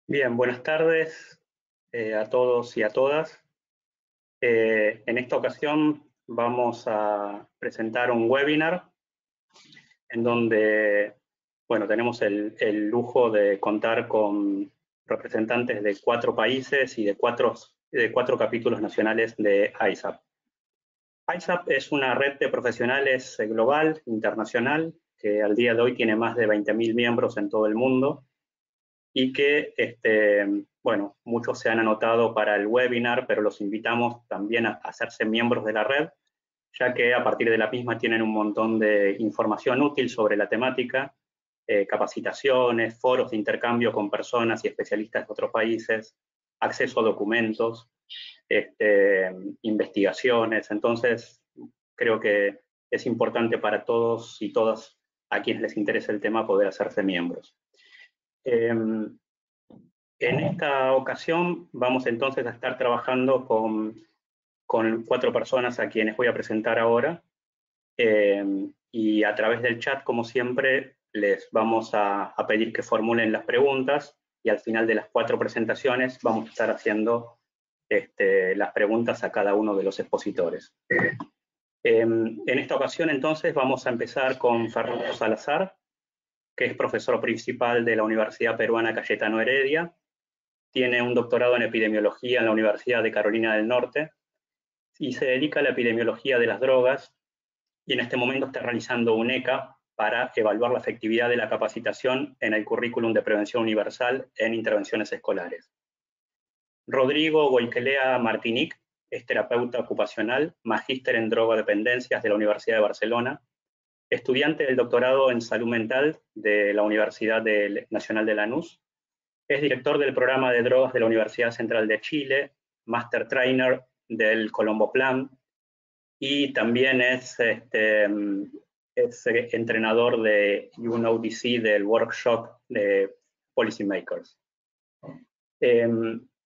Bien, buenas tardes a todos y a todas. En esta ocasión vamos a presentar un webinar en donde, bueno, tenemos el lujo de contar con representantes de 4 países y de cuatro capítulos nacionales de ISAP. ISAP es una red de profesionales global, internacional, que al día de hoy tiene más de 20.000 miembros en todo el mundo y que, bueno, muchos se han anotado para el webinar, pero los invitamos también a hacerse miembros de la red, ya que a partir de la misma tienen un montón de información útil sobre la temática, capacitaciones, foros de intercambio con personas y especialistas de otros países, acceso a documentos, investigaciones. Entonces, creo que es importante para todos y todas a quienes les interese el tema poder hacerse miembros. En esta ocasión vamos entonces a estar trabajando con 4 personas a quienes voy a presentar ahora, y a través del chat, como siempre, les vamos a pedir que formulen las preguntas y al final de las 4 presentaciones vamos a estar haciendo las preguntas a cada uno de los expositores. En esta ocasión entonces vamos a empezar con Fernando Salazar, que es profesor principal de la Universidad Peruana Cayetano Heredia. Tiene un doctorado en epidemiología en la Universidad de Carolina del Norte y se dedica a la epidemiología de las drogas, y en este momento está realizando un ECA para evaluar la efectividad de la capacitación en el currículum de prevención universal en intervenciones escolares. Rodrigo Goicolea Martinic es terapeuta ocupacional, magíster en drogodependencias de la Universidad de Barcelona, estudiante del doctorado en salud mental de la Universidad Nacional de Lanús. Es director del programa de drogas de la Universidad Central de Chile, Master Trainer del Colombo Plan, y también es entrenador de UNODC del workshop de Policymakers.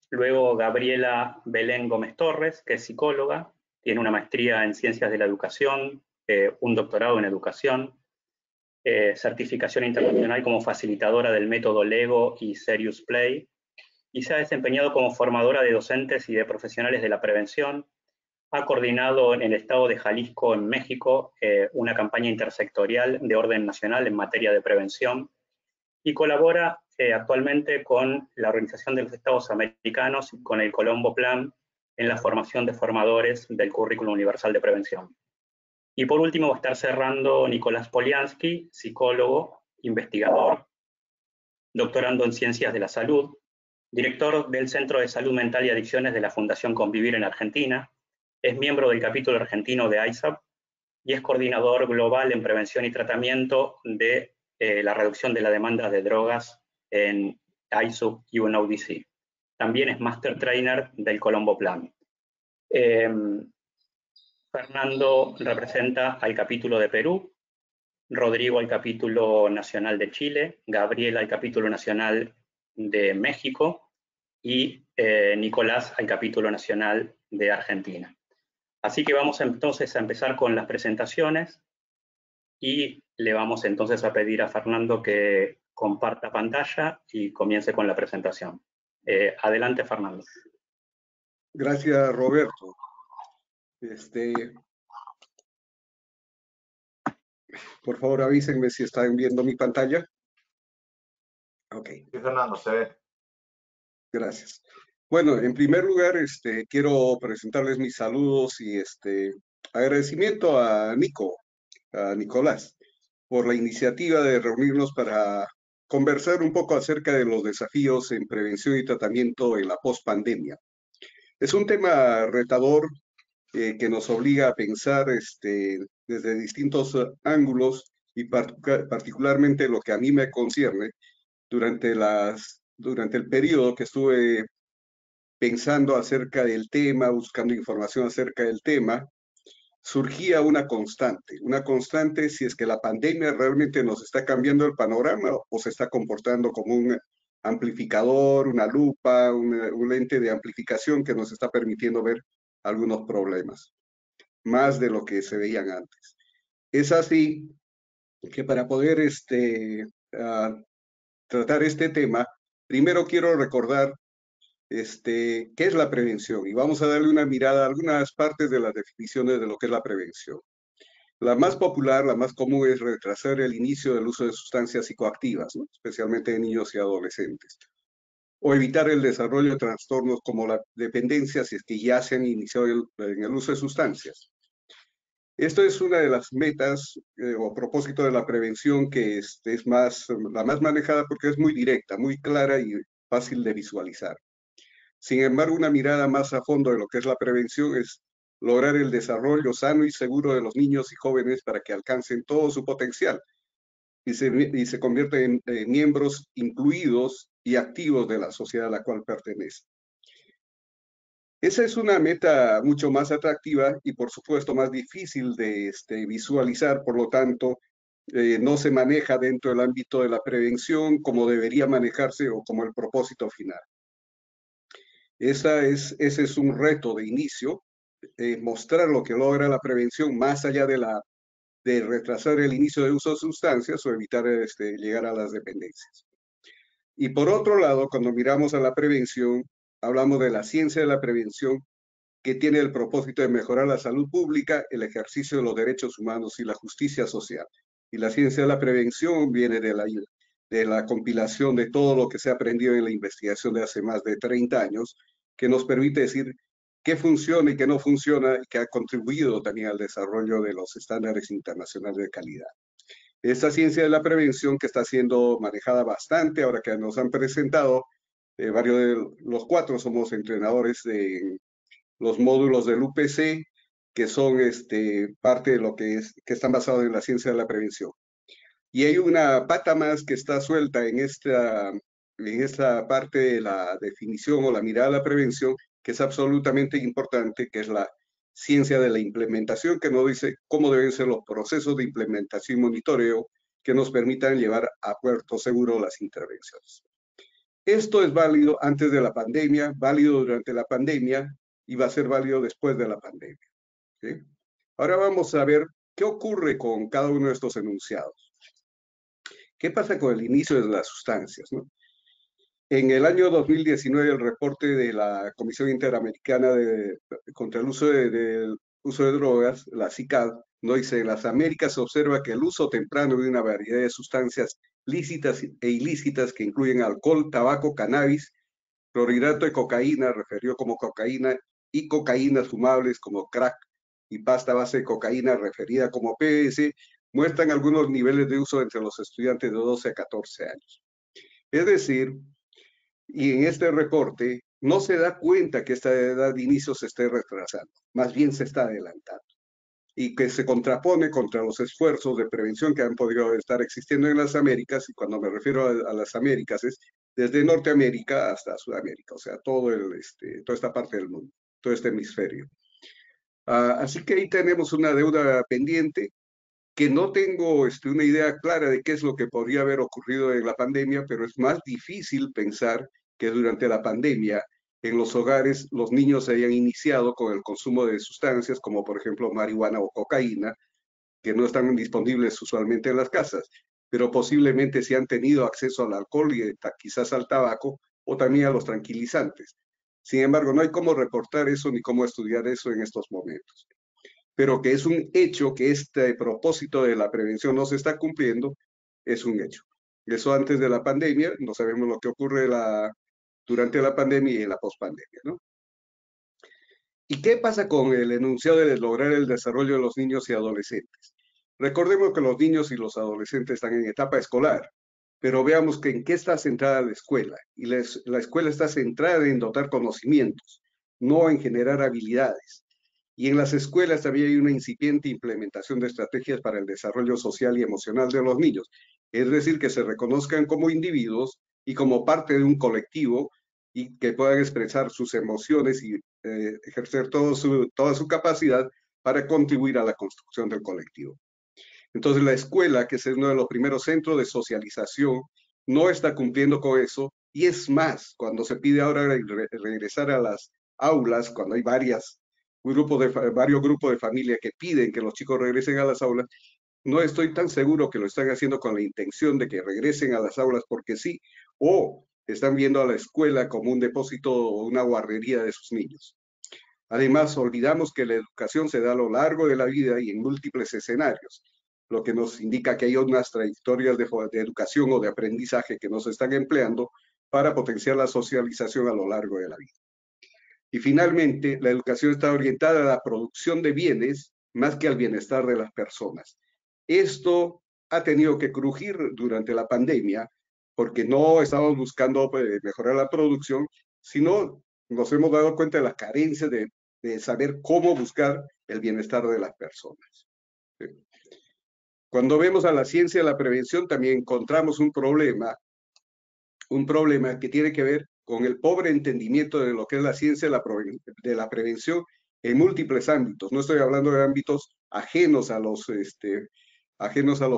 Luego Gabriela Belén Gómez Torres, que es psicóloga, tiene una maestría en Ciencias de la Educación, un doctorado en Educación, certificación internacional como facilitadora del método LEGO y Serious Play, y se ha desempeñado como formadora de docentes y de profesionales de la prevención. Ha coordinado en el estado de Jalisco, en México, una campaña intersectorial de orden nacional en materia de prevención y colabora actualmente con la Organización de los Estados Americanos y con el Colombo Plan en la formación de formadores del Currículum Universal de Prevención. Y por último va a estar cerrando Nicolás Poliansky, psicólogo, investigador, doctorando en Ciencias de la Salud, director del Centro de Salud Mental y Adicciones de la Fundación Convivir en Argentina, es miembro del capítulo argentino de ISAP y es coordinador global en prevención y tratamiento de la reducción de la demanda de drogas en ISUP y UNODC. También es Master Trainer del Colombo Plan. Fernando representa al capítulo de Perú, Rodrigo al capítulo nacional de Chile, Gabriel al capítulo nacional de México y Nicolás al capítulo nacional de Argentina. Así que vamos entonces a empezar con las presentaciones y le vamos entonces a pedir a Fernando que comparta pantalla y comience con la presentación. Adelante, Fernando. Gracias, Roberto. Por favor, avísenme si están viendo mi pantalla. Ok. Sí, Fernando, se ve. Gracias. Bueno, en primer lugar, quiero presentarles mis saludos y agradecimiento a Nicolás, por la iniciativa de reunirnos para conversar un poco acerca de los desafíos en prevención y tratamiento en la pospandemia. Es un tema retador que nos obliga a pensar desde distintos ángulos y particularmente lo que a mí me concierne durante el periodo que estuve pensando acerca del tema, buscando información acerca del tema, surgía una constante si es que la pandemia realmente nos está cambiando el panorama o se está comportando como un amplificador, una lupa, un lente de amplificación que nos está permitiendo ver algunos problemas, más de lo que se veían antes. Es así que para poder tratar este tema, primero quiero recordar qué es la prevención y vamos a darle una mirada a algunas partes de las definiciones de lo que es la prevención. La más popular, la más común es retrasar el inicio del uso de sustancias psicoactivas, ¿no? Especialmente en niños y adolescentes, o evitar el desarrollo de trastornos como la dependencia si es que ya se han iniciado en el uso de sustancias. Esto es una de las metas o propósito de la prevención que es la más manejada porque es muy directa, muy clara y fácil de visualizar. Sin embargo, una mirada más a fondo de lo que es la prevención es lograr el desarrollo sano y seguro de los niños y jóvenes para que alcancen todo su potencial y se convierten en miembros incluidos y activos de la sociedad a la cual pertenecen. Esa es una meta mucho más atractiva y por supuesto más difícil de visualizar, por lo tanto, no se maneja dentro del ámbito de la prevención como debería manejarse o como el propósito final. Ese es un reto de inicio, mostrar lo que logra la prevención más allá de retrasar el inicio de uso de sustancias o evitar llegar a las dependencias. Y por otro lado, cuando miramos a la prevención, hablamos de la ciencia de la prevención que tiene el propósito de mejorar la salud pública, el ejercicio de los derechos humanos y la justicia social. Y la ciencia de la prevención viene de la compilación de todo lo que se ha aprendido en la investigación de hace más de 30 años, que nos permite decir qué funciona y qué no funciona y que ha contribuido también al desarrollo de los estándares internacionales de calidad. Esta ciencia de la prevención que está siendo manejada bastante, ahora que nos han presentado, varios de los cuatro somos entrenadores de los módulos del UPC, que son parte de lo que están basados en la ciencia de la prevención. Y hay una pata más que está suelta en esta parte de la definición o la mirada a la prevención, que es absolutamente importante, que es la ciencia de la implementación, que nos dice cómo deben ser los procesos de implementación y monitoreo que nos permitan llevar a puerto seguro las intervenciones. Esto es válido antes de la pandemia, válido durante la pandemia y va a ser válido después de la pandemia. ¿Sí? Ahora vamos a ver qué ocurre con cada uno de estos enunciados. ¿Qué pasa con el inicio de las sustancias? ¿No? En el año 2019, el reporte de la Comisión Interamericana contra el uso de drogas, la CICAD, nos dice, en las Américas se observa que el uso temprano de una variedad de sustancias lícitas e ilícitas que incluyen alcohol, tabaco, cannabis, clorhidrato de cocaína, referido como cocaína, y cocaínas fumables como crack y pasta base de cocaína, referida como PBS, muestran algunos niveles de uso entre los estudiantes de 12 a 14 años. Es decir, y en este reporte no se da cuenta que esta edad de inicio se esté retrasando, más bien se está adelantando, y que se contrapone contra los esfuerzos de prevención que han podido estar existiendo en las Américas, y cuando me refiero a las Américas es desde Norteamérica hasta Sudamérica, o sea, toda esta parte del mundo, todo este hemisferio. Así que ahí tenemos una deuda pendiente, que no tengo una idea clara de qué es lo que podría haber ocurrido en la pandemia, pero es más difícil pensar que durante la pandemia en los hogares los niños se hayan iniciado con el consumo de sustancias como por ejemplo marihuana o cocaína, que no están disponibles usualmente en las casas, pero posiblemente sí han tenido acceso al alcohol y quizás al tabaco o también a los tranquilizantes. Sin embargo, no hay cómo reportar eso ni cómo estudiar eso en estos momentos. Pero que es un hecho que este propósito de la prevención no se está cumpliendo, es un hecho. Eso antes de la pandemia, no sabemos lo que ocurre durante la pandemia y en la pospandemia, ¿no? ¿Y qué pasa con el enunciado de lograr el desarrollo de los niños y adolescentes? Recordemos que los niños y los adolescentes están en etapa escolar, pero veamos que en qué está centrada la escuela. Y la escuela está centrada en dotar conocimientos, no en generar habilidades. Y en las escuelas también hay una incipiente implementación de estrategias para el desarrollo social y emocional de los niños. Es decir, que se reconozcan como individuos y como parte de un colectivo y que puedan expresar sus emociones y ejercer toda su capacidad para contribuir a la construcción del colectivo. Entonces la escuela, que es uno de los primeros centros de socialización, no está cumpliendo con eso, y es más, cuando se pide ahora regresar a las aulas, cuando hay varios grupos de familia que piden que los chicos regresen a las aulas, no estoy tan seguro que lo están haciendo con la intención de que regresen a las aulas porque sí, o están viendo a la escuela como un depósito o una guardería de sus niños. Además, olvidamos que la educación se da a lo largo de la vida y en múltiples escenarios, lo que nos indica que hay unas trayectorias de educación o de aprendizaje que nos están empleando para potenciar la socialización a lo largo de la vida. Y finalmente, la educación está orientada a la producción de bienes más que al bienestar de las personas. Esto ha tenido que crujir durante la pandemia porque no estamos buscando mejorar la producción, sino nos hemos dado cuenta de la carencia de saber cómo buscar el bienestar de las personas. Cuando vemos a la ciencia de la prevención, también encontramos un problema que tiene que ver con el pobre entendimiento de lo que es la ciencia de la prevención en múltiples ámbitos. No estoy hablando de ámbitos ajenos a los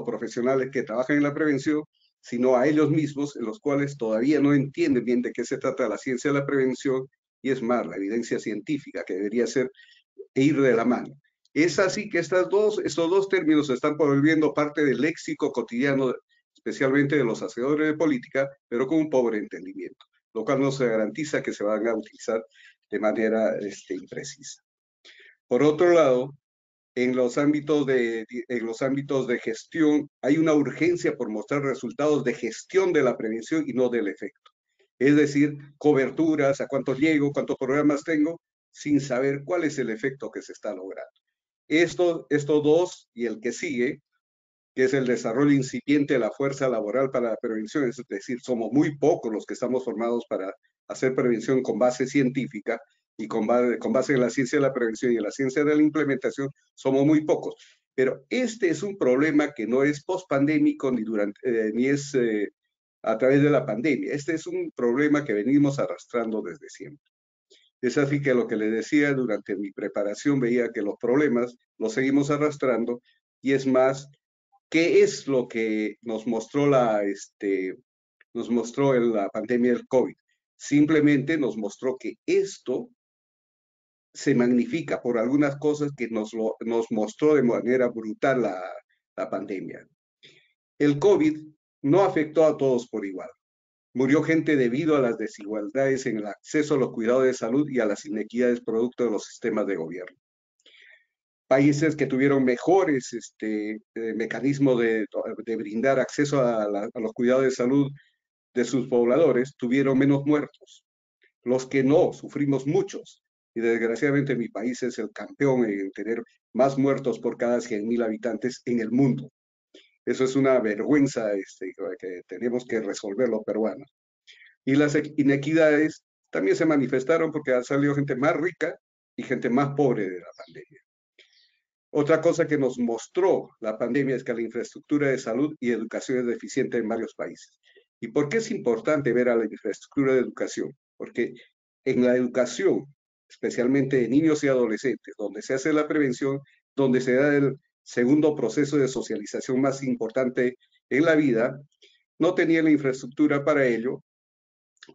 profesionales que trabajan en la prevención, sino a ellos mismos, en los cuales todavía no entienden bien de qué se trata la ciencia de la prevención, y es más, la evidencia científica, que debería ser ir de la mano. Es así que estos dos términos se están volviendo parte del léxico cotidiano, especialmente de los hacedores de política, pero con un pobre entendimiento, lo cual no se garantiza que se van a utilizar de manera imprecisa. Por otro lado, en los ámbitos de gestión hay una urgencia por mostrar resultados de gestión de la prevención y no del efecto. Es decir, coberturas, a cuántos llego, cuántos programas tengo, sin saber cuál es el efecto que se está logrando. Estos dos y el que sigue, que es el desarrollo incipiente de la fuerza laboral para la prevención, es decir, somos muy pocos los que estamos formados para hacer prevención con base científica y con base en la ciencia de la prevención y en la ciencia de la implementación, somos muy pocos. Pero este es un problema que no es post-pandémico ni es a través de la pandemia. Este es un problema que venimos arrastrando desde siempre. Es así que lo que les decía durante mi preparación, veía que los problemas los seguimos arrastrando, y es más, ¿qué es lo que nos mostró la pandemia del COVID? Simplemente nos mostró que esto se magnifica por algunas cosas que nos mostró de manera brutal la pandemia. El COVID no afectó a todos por igual. Murió gente debido a las desigualdades en el acceso a los cuidados de salud y a las inequidades producto de los sistemas de gobierno. Países que tuvieron mejores mecanismos de brindar acceso a los cuidados de salud de sus pobladores tuvieron menos muertos. Los que no, sufrimos muchos. Y desgraciadamente mi país es el campeón en tener más muertos por cada 100,000 habitantes en el mundo. Eso es una vergüenza que tenemos que resolver los peruanos. Y las inequidades también se manifestaron porque ha salido gente más rica y gente más pobre de la pandemia. Otra cosa que nos mostró la pandemia es que la infraestructura de salud y educación es deficiente en varios países. ¿Y por qué es importante ver a la infraestructura de educación? Porque en la educación, especialmente de niños y adolescentes, donde se hace la prevención, donde se da el segundo proceso de socialización más importante en la vida, no tenía la infraestructura para ello.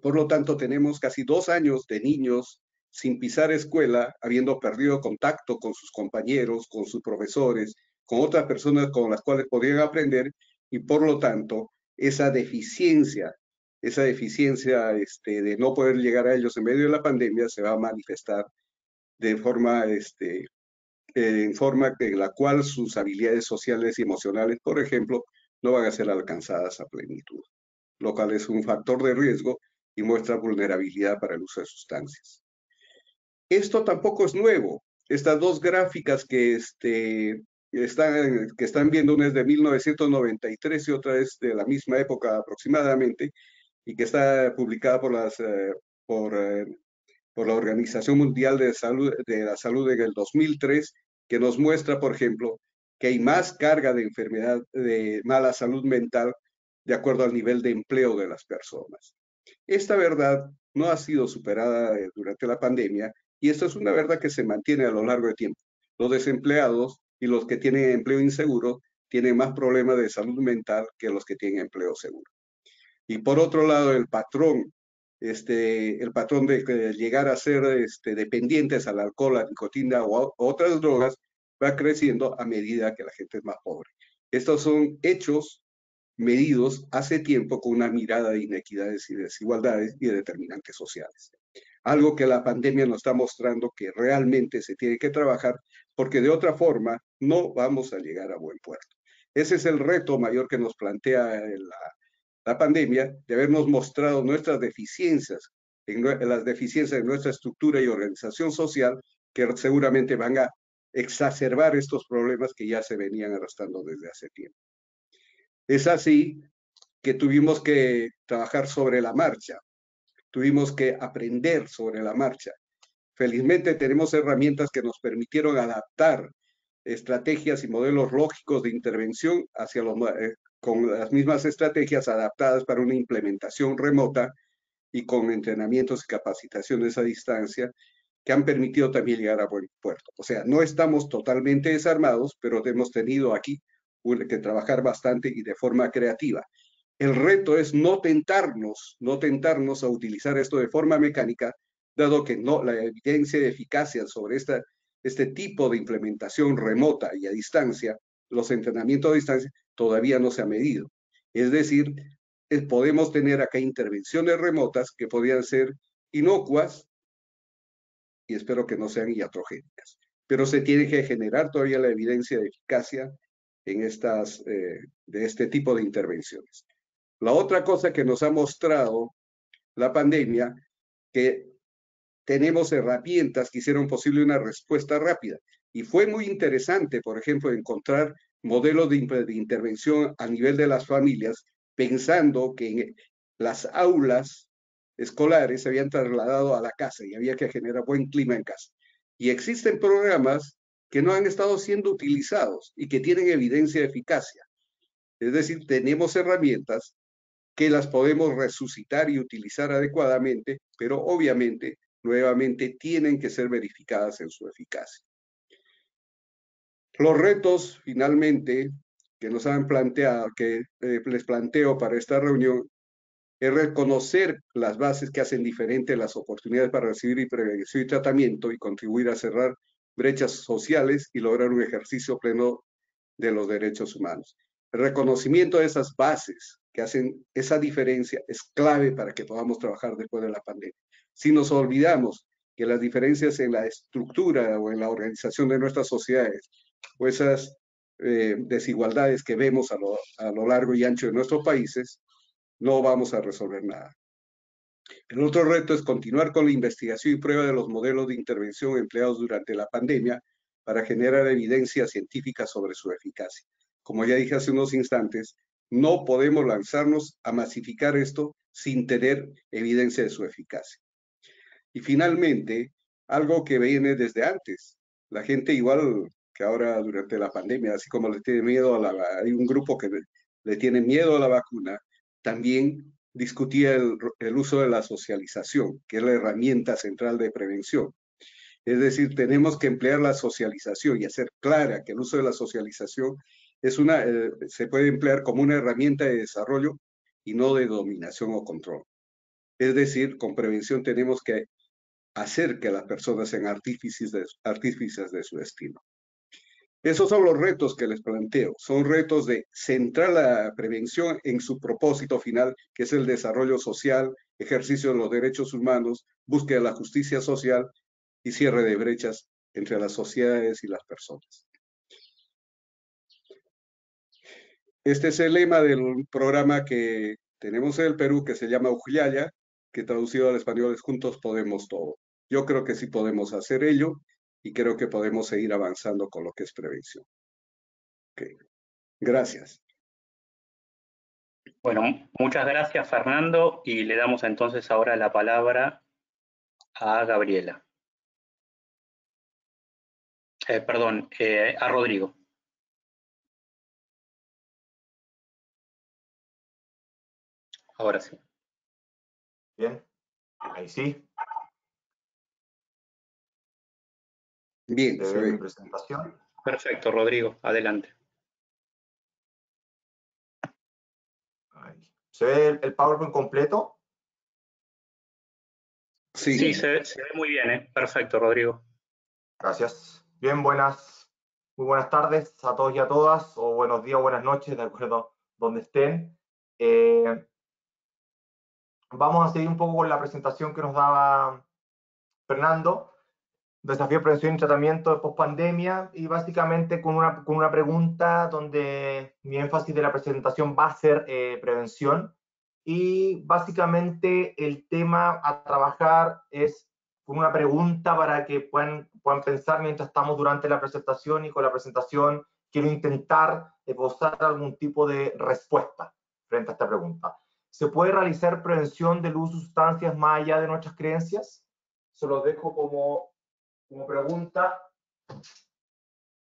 Por lo tanto, tenemos casi 2 años de niños sin pisar escuela, habiendo perdido contacto con sus compañeros, con sus profesores, con otras personas con las cuales podían aprender, y por lo tanto, esa deficiencia de no poder llegar a ellos en medio de la pandemia se va a manifestar de forma, en forma en la cual sus habilidades sociales y emocionales, por ejemplo, no van a ser alcanzadas a plenitud, lo cual es un factor de riesgo y muestra vulnerabilidad para el uso de sustancias. Esto tampoco es nuevo. Estas dos gráficas que están viendo, una es de 1993 y otra es de la misma época aproximadamente, y que está publicada por la Organización Mundial de la Salud en el 2003, que nos muestra, por ejemplo, que hay más carga de enfermedad, de mala salud mental, de acuerdo al nivel de empleo de las personas. Esta verdad no ha sido superada durante la pandemia, y esto es una verdad que se mantiene a lo largo del tiempo. Los desempleados y los que tienen empleo inseguro tienen más problemas de salud mental que los que tienen empleo seguro. Y por otro lado, el patrón de llegar a ser dependientes al alcohol, a la nicotina o a otras drogas va creciendo a medida que la gente es más pobre. Estos son hechos medidos hace tiempo con una mirada de inequidades y desigualdades y de determinantes sociales. Algo que la pandemia nos está mostrando que realmente se tiene que trabajar, porque de otra forma no vamos a llegar a buen puerto. Ese es el reto mayor que nos plantea la pandemia, de habernos mostrado nuestras deficiencias, en las deficiencias de nuestra estructura y organización social, que seguramente van a exacerbar estos problemas que ya se venían arrastrando desde hace tiempo. Es así que tuvimos que trabajar sobre la marcha, tuvimos que aprender sobre la marcha. Felizmente tenemos herramientas que nos permitieron adaptar estrategias y modelos lógicos de intervención hacia con las mismas estrategias adaptadas para una implementación remota y con entrenamientos y capacitaciones a distancia que han permitido también llegar a buen puerto. O sea, no estamos totalmente desarmados, pero hemos tenido aquí que trabajar bastante y de forma creativa. El reto es no tentarnos a utilizar esto de forma mecánica, dado que no, la evidencia de eficacia sobre este tipo de implementación remota y a distancia, los entrenamientos a distancia, todavía no se ha medido. Es decir, podemos tener acá intervenciones remotas que podrían ser inocuas y espero que no sean iatrogénicas, pero se tiene que generar todavía la evidencia de eficacia en de este tipo de intervenciones. La otra cosa que nos ha mostrado la pandemia, que tenemos herramientas que hicieron posible una respuesta rápida. Y fue muy interesante, por ejemplo, encontrar modelos de intervención a nivel de las familias, pensando que en las aulas escolares se habían trasladado a la casa y había que generar buen clima en casa. Y existen programas que no han estado siendo utilizados y que tienen evidencia de eficacia. Es decir, tenemos herramientas que las podemos resucitar y utilizar adecuadamente, pero obviamente, nuevamente, tienen que ser verificadas en su eficacia. Los retos, finalmente, que nos han planteado, que les planteo para esta reunión, es reconocer las bases que hacen diferente las oportunidades para recibir y prevención y tratamiento y contribuir a cerrar brechas sociales y lograr un ejercicio pleno de los derechos humanos. El reconocimiento de esas bases que hacen esa diferencia es clave para que podamos trabajar después de la pandemia. Si nos olvidamos que las diferencias en la estructura o en la organización de nuestras sociedades o esas desigualdades que vemos a lo largo y ancho de nuestros países, no vamos a resolver nada. El otro reto es continuar con la investigación y prueba de los modelos de intervención empleados durante la pandemia para generar evidencia científica sobre su eficacia. Como ya dije hace unos instantes, no podemos lanzarnos a masificar esto sin tener evidencia de su eficacia. Y finalmente, algo que viene desde antes. La gente igual que ahora durante la pandemia, así como le tiene miedo hay un grupo que le tiene miedo a la vacuna, también discutía el uso de la socialización, que es la herramienta central de prevención. Es decir, tenemos que emplear la socialización y hacer clara que el uso de la socialización se puede emplear como una herramienta de desarrollo y no de dominación o control. Es decir, con prevención tenemos que hacer que las personas sean artífices de su destino. Esos son los retos que les planteo. Son retos de centrar la prevención en su propósito final, que es el desarrollo social, ejercicio de los derechos humanos, búsqueda de la justicia social y cierre de brechas entre las sociedades y las personas. Este es el lema del programa que tenemos en el Perú, que se llama Ujyaya, que traducido al español es Juntos Podemos Todo. Yo creo que sí podemos hacer ello y creo que podemos seguir avanzando con lo que es prevención. Okay. Gracias. Bueno, muchas gracias, Fernando, y le damos entonces ahora la palabra a Gabriela. Perdón, a Rodrigo. Ahora sí. Bien, ahí sí. Bien, se ve mi presentación. Perfecto, Rodrigo, adelante. Ahí. ¿Se ve el PowerPoint completo? Sí, sí se ve muy bien, Perfecto, Rodrigo. Gracias. Bien, muy buenas tardes a todos y a todas, o buenos días o buenas noches, de acuerdo donde estén. Vamos a seguir un poco con la presentación que nos daba Fernando. Desafío de prevención y tratamiento de pospandemia, y básicamente con una pregunta donde mi énfasis de la presentación va a ser prevención, y básicamente el tema a trabajar es con una pregunta para que puedan pensar mientras estamos durante la presentación, y con la presentación quiero intentar esbozar algún tipo de respuesta frente a esta pregunta. ¿Se puede realizar prevención del uso de sustancias más allá de nuestras creencias? Se los dejo como pregunta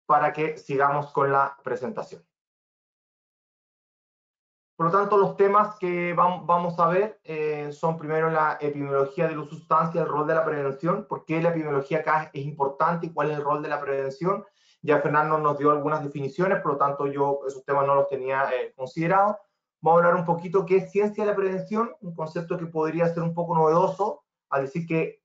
para que sigamos con la presentación. Por lo tanto, los temas que vamos a ver son primero la epidemiología de la sustancia, el rol de la prevención, por qué la epidemiología acá es importante y cuál es el rol de la prevención. Ya Fernando nos dio algunas definiciones, por lo tanto yo esos temas no los tenía considerados. Vamos a hablar un poquito qué es ciencia de la prevención, un concepto que podría ser un poco novedoso, al decir que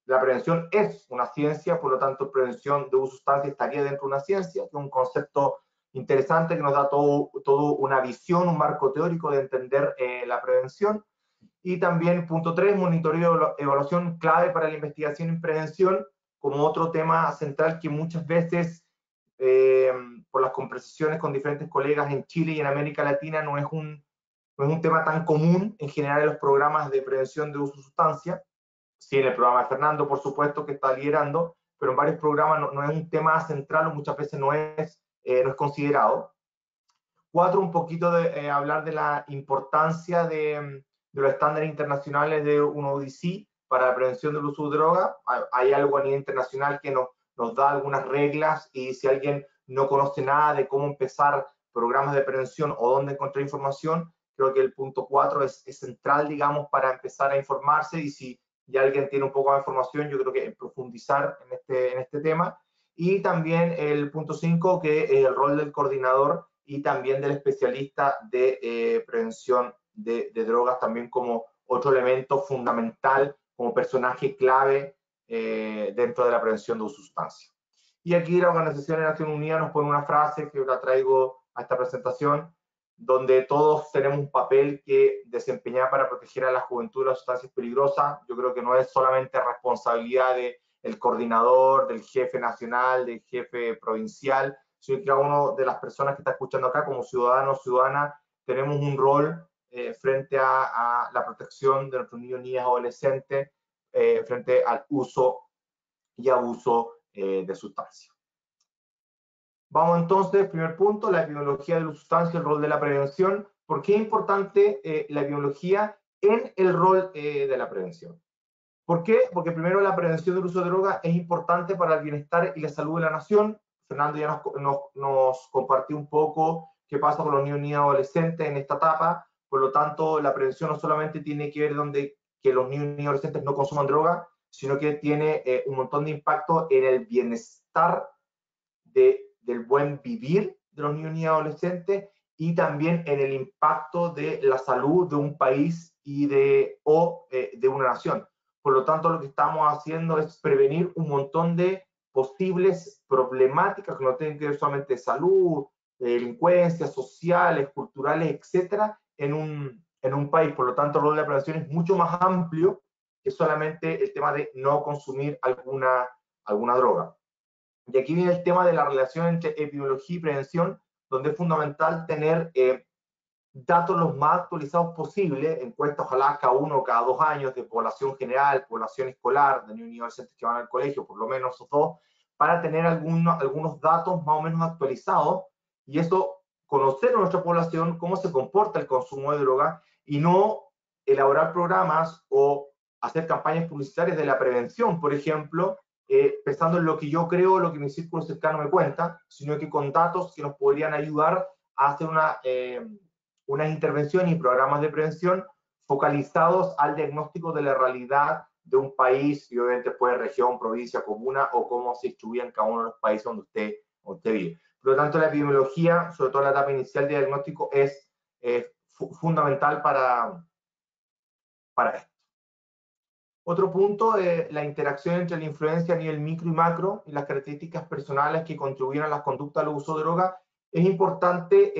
la prevención es una ciencia, por lo tanto prevención de uso de sustancias estaría dentro de una ciencia, que es un concepto interesante que nos da todo una visión, un marco teórico de entender la prevención. Y también, punto 3, monitoreo y evaluación clave para la investigación y prevención, como otro tema central que muchas veces, por las conversaciones con diferentes colegas en Chile y en América Latina, no es un tema tan común en general en los programas de prevención de uso de sustancia. Sí, en el programa de Fernando, por supuesto, que está liderando, pero en varios programas no es un tema central, o muchas veces no es considerado. 4, un poquito de hablar de la importancia de los estándares internacionales de un ODC para la prevención del uso de droga. Hay algo a nivel internacional que nos da algunas reglas, y si alguien no conoce nada de cómo empezar programas de prevención o dónde encontrar información, creo que el punto 4 es central, digamos, para empezar a informarse, y si ya alguien tiene un poco de información, yo creo que profundizar en este tema. Y también el punto 5, que es el rol del coordinador y también del especialista de prevención de drogas, también como otro elemento fundamental, como personaje clave dentro de la prevención de sustancias. Y aquí la Organización de Naciones Unidas nos pone una frase que la traigo a esta presentación, donde todos tenemos un papel que desempeñar para proteger a la juventud de las sustancias peligrosas. Yo creo que no es solamente responsabilidad del coordinador, del jefe nacional, del jefe provincial, sino que cada una de las personas que está escuchando acá, como ciudadano o ciudadana, tenemos un rol frente a la protección de nuestros niños, niñas, adolescentes, frente al uso y abuso de sustancias. Vamos entonces, primer punto, la epidemiología de la sustancia, el rol de la prevención. ¿Por qué es importante la epidemiología en el rol de la prevención? ¿Por qué? Porque primero la prevención del uso de droga es importante para el bienestar y la salud de la nación. Fernando ya nos compartió un poco qué pasa con los niños y adolescentes en esta etapa. Por lo tanto, la prevención no solamente tiene que ver que los niños y adolescentes no consuman droga, sino que tiene un montón de impacto en el bienestar del buen vivir de los niños y adolescentes, y también en el impacto de la salud de un país y de una nación. Por lo tanto, lo que estamos haciendo es prevenir un montón de posibles problemáticas que no tienen que ver solamente de salud, de delincuencia, sociales, culturales, etcétera, en un país. Por lo tanto, el rol de la prevención es mucho más amplio que solamente el tema de no consumir alguna droga. Y aquí viene el tema de la relación entre epidemiología y prevención, donde es fundamental tener datos los más actualizados posible, encuestas ojalá cada 1 o cada 2 años de población general, población escolar, de niños y adolescentes que van al colegio, por lo menos esos 2, para tener algunos datos más o menos actualizados, y eso, conocer a nuestra población, cómo se comporta el consumo de droga, y no elaborar programas o hacer campañas publicitarias de la prevención, por ejemplo, pensando en lo que yo creo, lo que mi círculo cercano me cuenta, sino que con datos que nos podrían ayudar a hacer una intervención y programas de prevención focalizados al diagnóstico de la realidad de un país, y obviamente después región, provincia, comuna, o cómo se distribuye en cada uno de los países donde usted vive. Por lo tanto, la epidemiología, sobre todo la etapa inicial de diagnóstico, es fundamental para esto. Otro punto, la interacción entre la influencia a nivel micro y macro y las características personales que contribuyen a las conductas al uso de droga, Es importante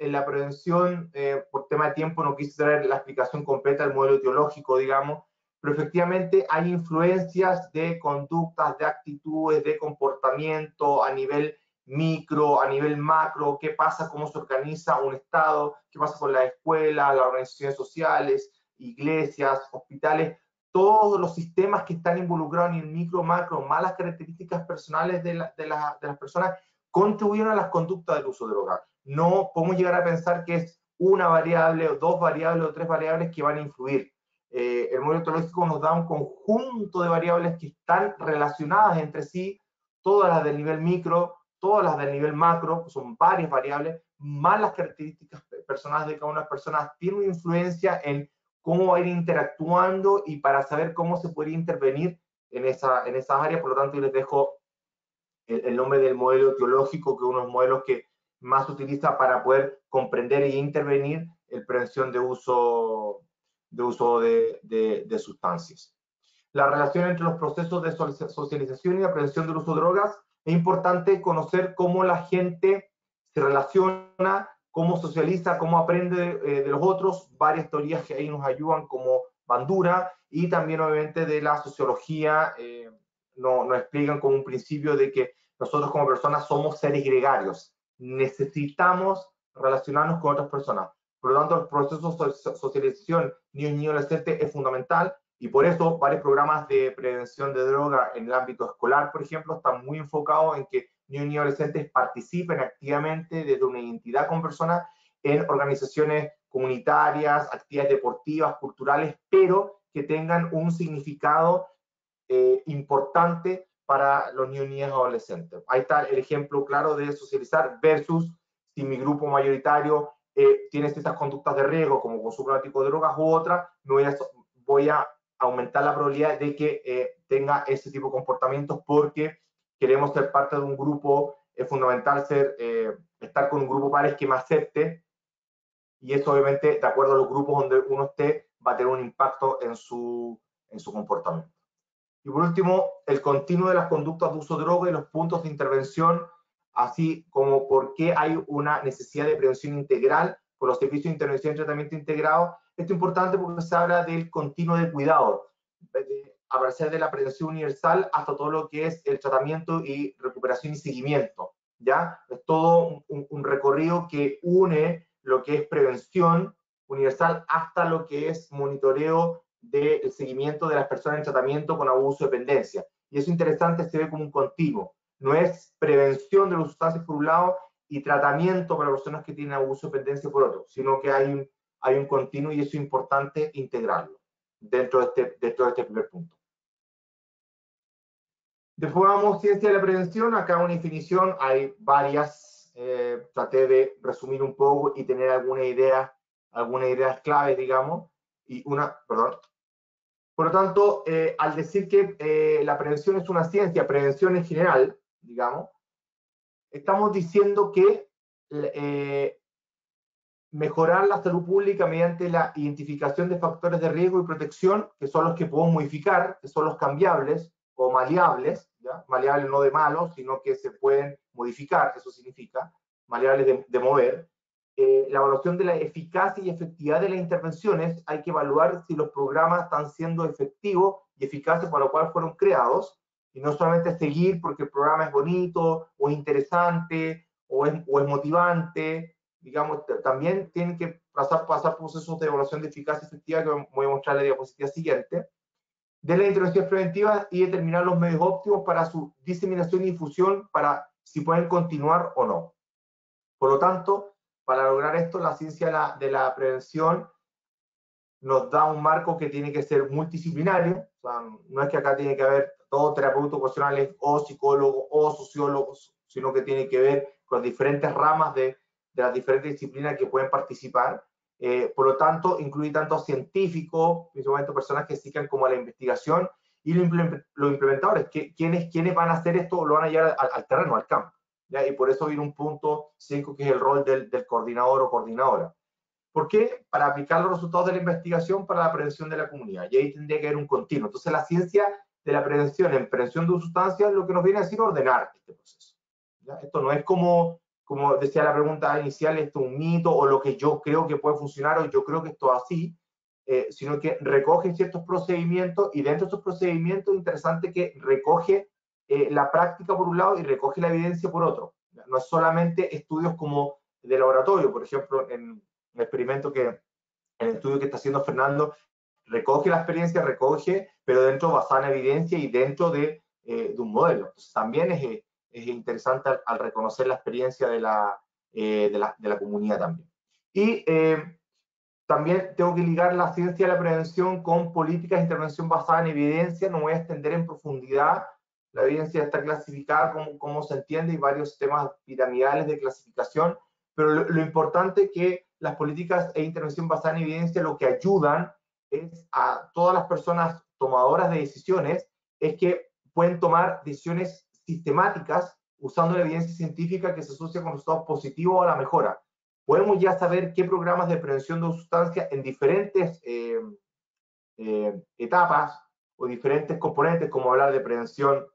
en la prevención, por tema de tiempo no quise traer la explicación completa del modelo etiológico, digamos, pero efectivamente hay influencias de conductas, de actitudes, de comportamiento a nivel micro, a nivel macro, qué pasa, cómo se organiza un Estado, qué pasa con las escuelas, las organizaciones sociales, iglesias, hospitales, todos los sistemas que están involucrados en el micro, macro, más las características personales de las personas, contribuyen a las conductas del uso de drogas. No podemos llegar a pensar que es una variable, o dos variables, o tres variables que van a influir. El modelo etiológico nos da un conjunto de variables que están relacionadas entre sí, todas las del nivel micro, todas las del nivel macro, son varias variables, más las características personales de cada una de las personas, tienen una influencia en cómo va a ir interactuando y para saber cómo se puede intervenir en esas áreas. Por lo tanto, yo les dejo el nombre del modelo etiológico, que es uno de los modelos que más se utiliza para poder comprender e intervenir en prevención de uso de sustancias. La relación entre los procesos de socialización y la prevención del uso de drogas, es importante conocer cómo la gente se relaciona, cómo socializa, cómo aprende de los otros, varias teorías que ahí nos ayudan como Bandura, y también obviamente de la sociología, nos explican como un principio de que nosotros como personas somos seres gregarios, necesitamos relacionarnos con otras personas. Por lo tanto, el proceso de socialización niños y adolescentes es fundamental, y por eso varios programas de prevención de droga en el ámbito escolar, por ejemplo, están muy enfocados en que niños y adolescentes participen activamente desde una identidad con personas en organizaciones comunitarias, actividades deportivas, culturales, pero que tengan un significado importante para los niños y adolescentes. Ahí está el ejemplo claro de socializar versus si mi grupo mayoritario tiene ciertas conductas de riesgo, como consumo práctico de drogas u otras, voy a aumentar la probabilidad de que tenga ese tipo de comportamientos porque queremos ser parte de un grupo. Es fundamental estar con un grupo pares que me acepte, y eso obviamente, de acuerdo a los grupos donde uno esté, va a tener un impacto en su comportamiento. Y por último, el continuo de las conductas de uso de droga y los puntos de intervención, así como por qué hay una necesidad de prevención integral por los servicios de intervención y tratamiento integrado. Esto es importante porque se habla del continuo de cuidado, a partir de la prevención universal hasta todo lo que es el tratamiento y recuperación y seguimiento, ¿ya? Es todo un recorrido que une lo que es prevención universal hasta lo que es monitoreo del seguimiento de las personas en tratamiento con abuso de dependencia. Y eso interesante, se ve como un continuo. No es prevención de las sustancias por un lado y tratamiento para personas que tienen abuso de dependencia por otro, sino que hay un continuo, y eso es importante integrarlo dentro de este primer punto. Después vamos a ciencia de la prevención. Acá una definición, hay varias, traté de resumir un poco y tener algunas ideas claves, digamos, Por lo tanto, al decir que la prevención es una ciencia, prevención en general, digamos, estamos diciendo que mejorar la salud pública mediante la identificación de factores de riesgo y protección, que son los que podemos modificar, que son los cambiables o maleables, ¿ya? Maleables no de malos, sino que se pueden modificar, eso significa, maleables de mover. La evaluación de la eficacia y efectividad de las intervenciones, hay que evaluar si los programas están siendo efectivos y eficaces para lo cual fueron creados, y no solamente seguir porque el programa es bonito, o es interesante, o es motivante. Digamos, también tienen que pasar procesos de evaluación de eficacia y efectividad, que voy a mostrar en la diapositiva siguiente, de las intervenciones preventivas, y determinar los medios óptimos para su diseminación y difusión, para si pueden continuar o no. Por lo tanto, para lograr esto, la ciencia de la prevención nos da un marco que tiene que ser multidisciplinario. O sea, no es que acá tiene que haber todos terapeutas ocupacionales o psicólogos o sociólogos, sino que tiene que ver con las diferentes ramas de las diferentes disciplinas que pueden participar. Por lo tanto, incluye tanto científicos, principalmente personas que se dedican como a la investigación, y los implementadores, ¿quiénes van a hacer esto? Lo van a llevar al terreno, al campo, ¿ya? Y por eso viene un punto 5, que es el rol del coordinador o coordinadora. ¿Por qué? Para aplicar los resultados de la investigación para la prevención de la comunidad. Y ahí tendría que haber un continuo. Entonces, la ciencia de la prevención en prevención de sustancias, lo que nos viene a decir ordenar este proceso, ¿ya? Esto no es como como decía la pregunta inicial, esto es un mito o lo que yo creo que puede funcionar o yo creo que esto es así, sino que recoge ciertos procedimientos y dentro de esos procedimientos es interesante que recoge la práctica por un lado y recoge la evidencia por otro. No es solamente estudios como de laboratorio, por ejemplo, en el experimento en el estudio que está haciendo Fernando, recoge la experiencia, pero dentro basada en evidencia y dentro de un modelo. Entonces, también es interesante al reconocer la experiencia de la comunidad también. Y también tengo que ligar la ciencia de la prevención con políticas de intervención basada en evidencia. No voy a extender en profundidad. La evidencia está clasificada como se entiende y varios sistemas piramidales de clasificación, pero lo importante es que las políticas de intervención basada en evidencia lo que ayudan es a todas las personas tomadoras de decisiones, es que pueden tomar decisiones sistemáticas usando la evidencia científica que se asocia con resultados positivos a la mejora. Podemos ya saber qué programas de prevención de sustancias en diferentes etapas o diferentes componentes, como hablar de prevención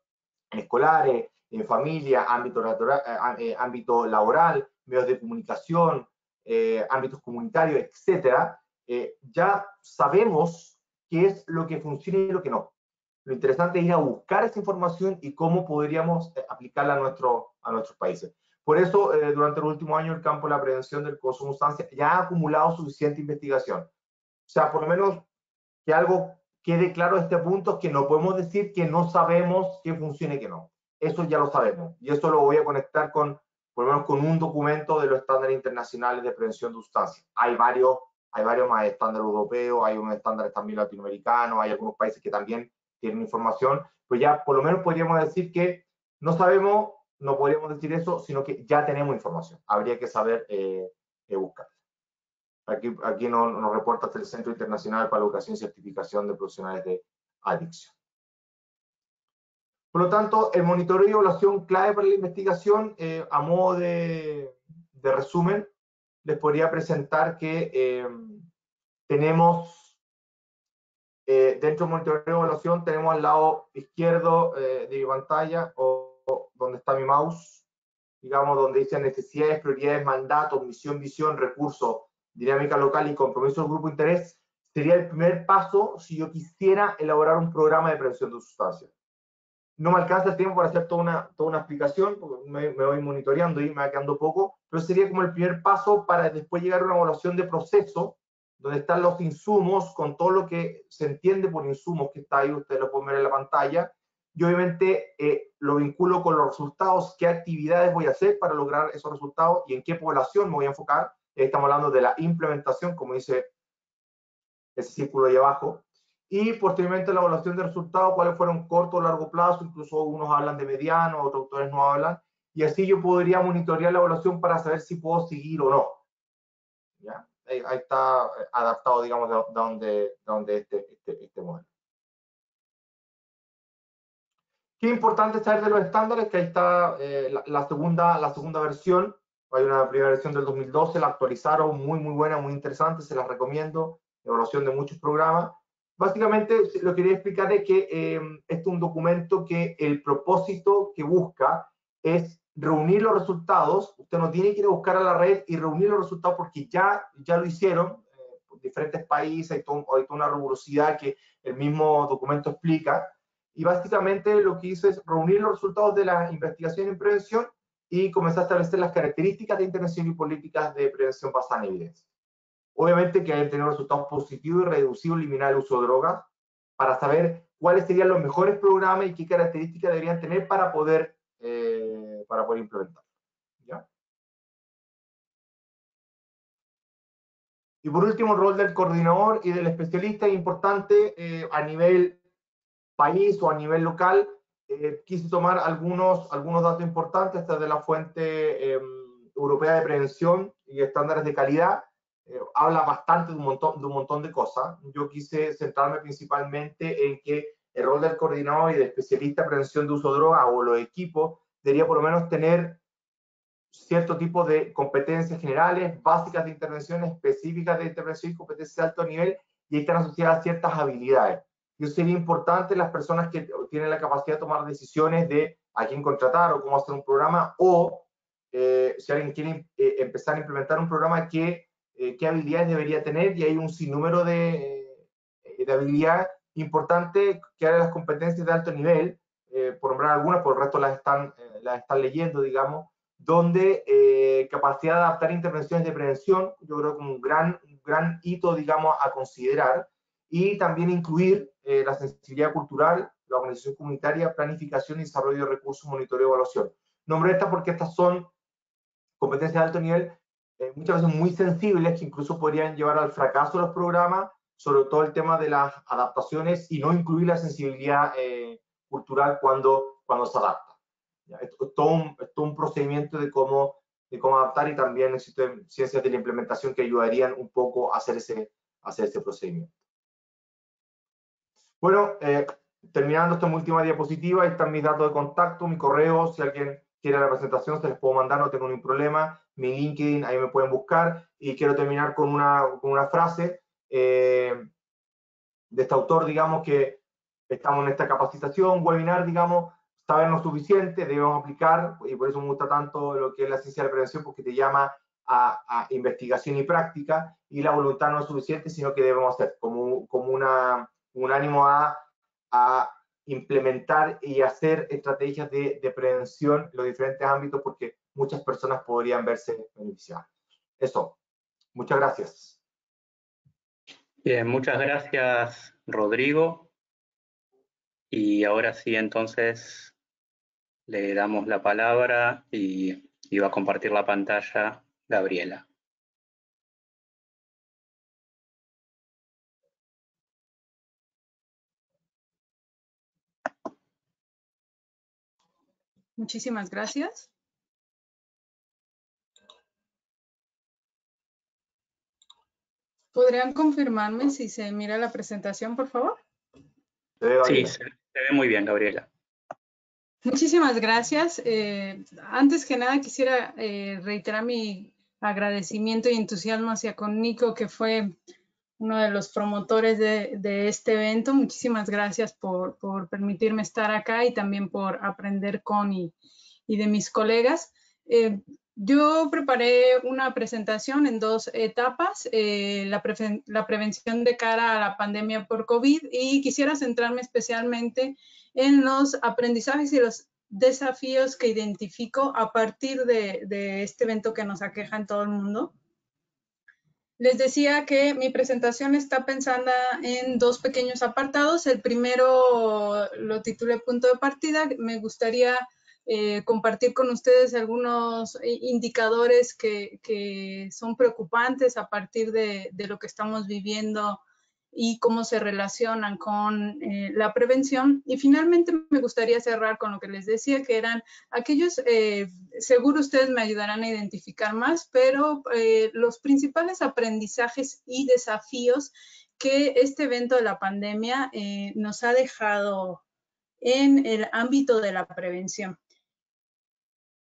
en escolares, en familia, ámbito laboral, medios de comunicación, ámbitos comunitarios, etcétera, ya sabemos qué es lo que funciona y lo que no. Lo interesante es ir a buscar esa información y cómo podríamos aplicarla a nuestros países. Por eso, durante los últimos años, el campo de la prevención del consumo de sustancias ya ha acumulado suficiente investigación. O sea, por lo menos que algo quede claro a este punto, que no podemos decir que no sabemos qué funciona y qué no. Eso ya lo sabemos. Y eso lo voy a conectar por lo menos con un documento de los estándares internacionales de prevención de sustancias. Hay varios más estándares europeos, hay unos estándares también latinoamericanos, hay algunos países que también tienen información, pues ya por lo menos podríamos decir que no sabemos, no podríamos decir eso, sino que ya tenemos información. Habría que saber buscar. Aquí nos reporta el Centro Internacional para la Educación y Certificación de Profesionales de Adicción. Por lo tanto, el monitoreo y evaluación clave para la investigación, a modo de resumen, les podría presentar que tenemos, dentro del monitoreo y evaluación, tenemos al lado izquierdo de mi pantalla, o donde está mi mouse, digamos, donde dice necesidades, prioridades, mandatos, misión, visión, recursos, dinámica local y compromiso del grupo de interés, sería el primer paso si yo quisiera elaborar un programa de prevención de sustancias. No me alcanza el tiempo para hacer toda una explicación, porque me voy monitoreando y me va quedando poco, pero sería como el primer paso para después llegar a una evaluación de proceso, donde están los insumos, con todo lo que se entiende por insumos, que está ahí, ustedes lo pueden ver en la pantalla, y obviamente lo vinculo con los resultados, qué actividades voy a hacer para lograr esos resultados y en qué población me voy a enfocar. Estamos hablando de la implementación, como dice ese círculo ahí abajo, y posteriormente la evaluación de resultados, cuáles fueron corto o largo plazo, incluso unos hablan de mediano, otros autores no hablan, y así yo podría monitorear la evaluación para saber si puedo seguir o no. ¿Ya? Ahí está adaptado, digamos, de donde este modelo. Qué importante saber de los estándares, que ahí está la segunda versión. Hay una primera versión del 2012, la actualizaron, muy buena, muy interesante, se las recomiendo, evaluación de muchos programas. Básicamente, lo que quería explicar es que este es un documento que el propósito que busca es reunir los resultados. Usted no tiene que ir a buscar a la red y reunir los resultados porque ya lo hicieron, por diferentes países, hay toda una rigurosidad que el mismo documento explica. Y básicamente lo que hizo es reunir los resultados de la investigación en prevención y comenzar a establecer las características de intervención y políticas de prevención basadas en evidencia. Obviamente que hayan tenido resultados positivos y reducido eliminar el uso de drogas, para saber cuáles serían los mejores programas y qué características deberían tener para poder implementar. ¿Ya? Y por último, el rol del coordinador y del especialista es importante a nivel país o a nivel local. Quise tomar algunos datos importantes, esta es de la fuente europea de prevención y estándares de calidad. Habla bastante de un montón de cosas. Yo quise centrarme principalmente en que el rol del coordinador y del especialista en prevención de uso de drogas o los equipos debería por lo menos tener cierto tipo de competencias generales, básicas de intervención, específicas de intervención y competencias de alto nivel, y están asociadas a ciertas habilidades. Y eso sería importante las personas que tienen la capacidad de tomar decisiones de a quién contratar o cómo hacer un programa, o si alguien quiere empezar a implementar un programa, qué habilidades debería tener, y hay un sinnúmero de habilidades importantes que hay las competencias de alto nivel, por nombrar algunas, por el resto las están leyendo, digamos, donde capacidad de adaptar intervenciones de prevención, yo creo que un gran hito, digamos, a considerar, y también incluir la sensibilidad cultural, la organización comunitaria, planificación y desarrollo de recursos, monitoreo y evaluación. Nombro estas porque estas son competencias de alto nivel, muchas veces muy sensibles, que incluso podrían llevar al fracaso de los programas, sobre todo el tema de las adaptaciones y no incluir la sensibilidad cultural cuando se adapta. Esto es todo un procedimiento de cómo adaptar, y también existen ciencias de la implementación que ayudarían un poco a hacer ese procedimiento. Bueno, terminando esta última diapositiva, ahí están mis datos de contacto, mi correo, si alguien quiere la presentación se les puedo mandar, no tengo ningún problema, mi LinkedIn, ahí me pueden buscar, y quiero terminar con una frase de este autor, digamos, que estamos en esta capacitación, webinar, digamos, saber lo suficiente, debemos aplicar, y por eso me gusta tanto lo que es la ciencia de la prevención, porque te llama a investigación y práctica, y la voluntad no es suficiente, sino que debemos hacer como un ánimo a implementar y hacer estrategias de prevención en los diferentes ámbitos, porque muchas personas podrían verse beneficiadas. Eso. Muchas gracias. Bien, muchas gracias, Rodrigo. Y ahora sí, entonces, le damos la palabra y va a compartir la pantalla Gabriela. Muchísimas gracias. ¿Podrían confirmarme si se mira la presentación, por favor? Sí, se ve muy bien, Gabriela. Muchísimas gracias. Antes que nada quisiera reiterar mi agradecimiento y entusiasmo hacia con Nico, que fue uno de los promotores de este evento. Muchísimas gracias por permitirme estar acá y también por aprender con y de mis colegas. Yo preparé una presentación en 2 etapas, la prevención de cara a la pandemia por COVID, y quisiera centrarme especialmente en los aprendizajes y los desafíos que identifico a partir de este evento que nos aqueja en todo el mundo. Les decía que mi presentación está pensada en 2 pequeños apartados. El primero lo titulé Punto de Partida. Me gustaría compartir con ustedes algunos indicadores que son preocupantes a partir de lo que estamos viviendo y cómo se relacionan con la prevención. Y finalmente me gustaría cerrar con lo que les decía, que eran aquellos, seguro ustedes me ayudarán a identificar más, pero los principales aprendizajes y desafíos que este evento de la pandemia nos ha dejado en el ámbito de la prevención.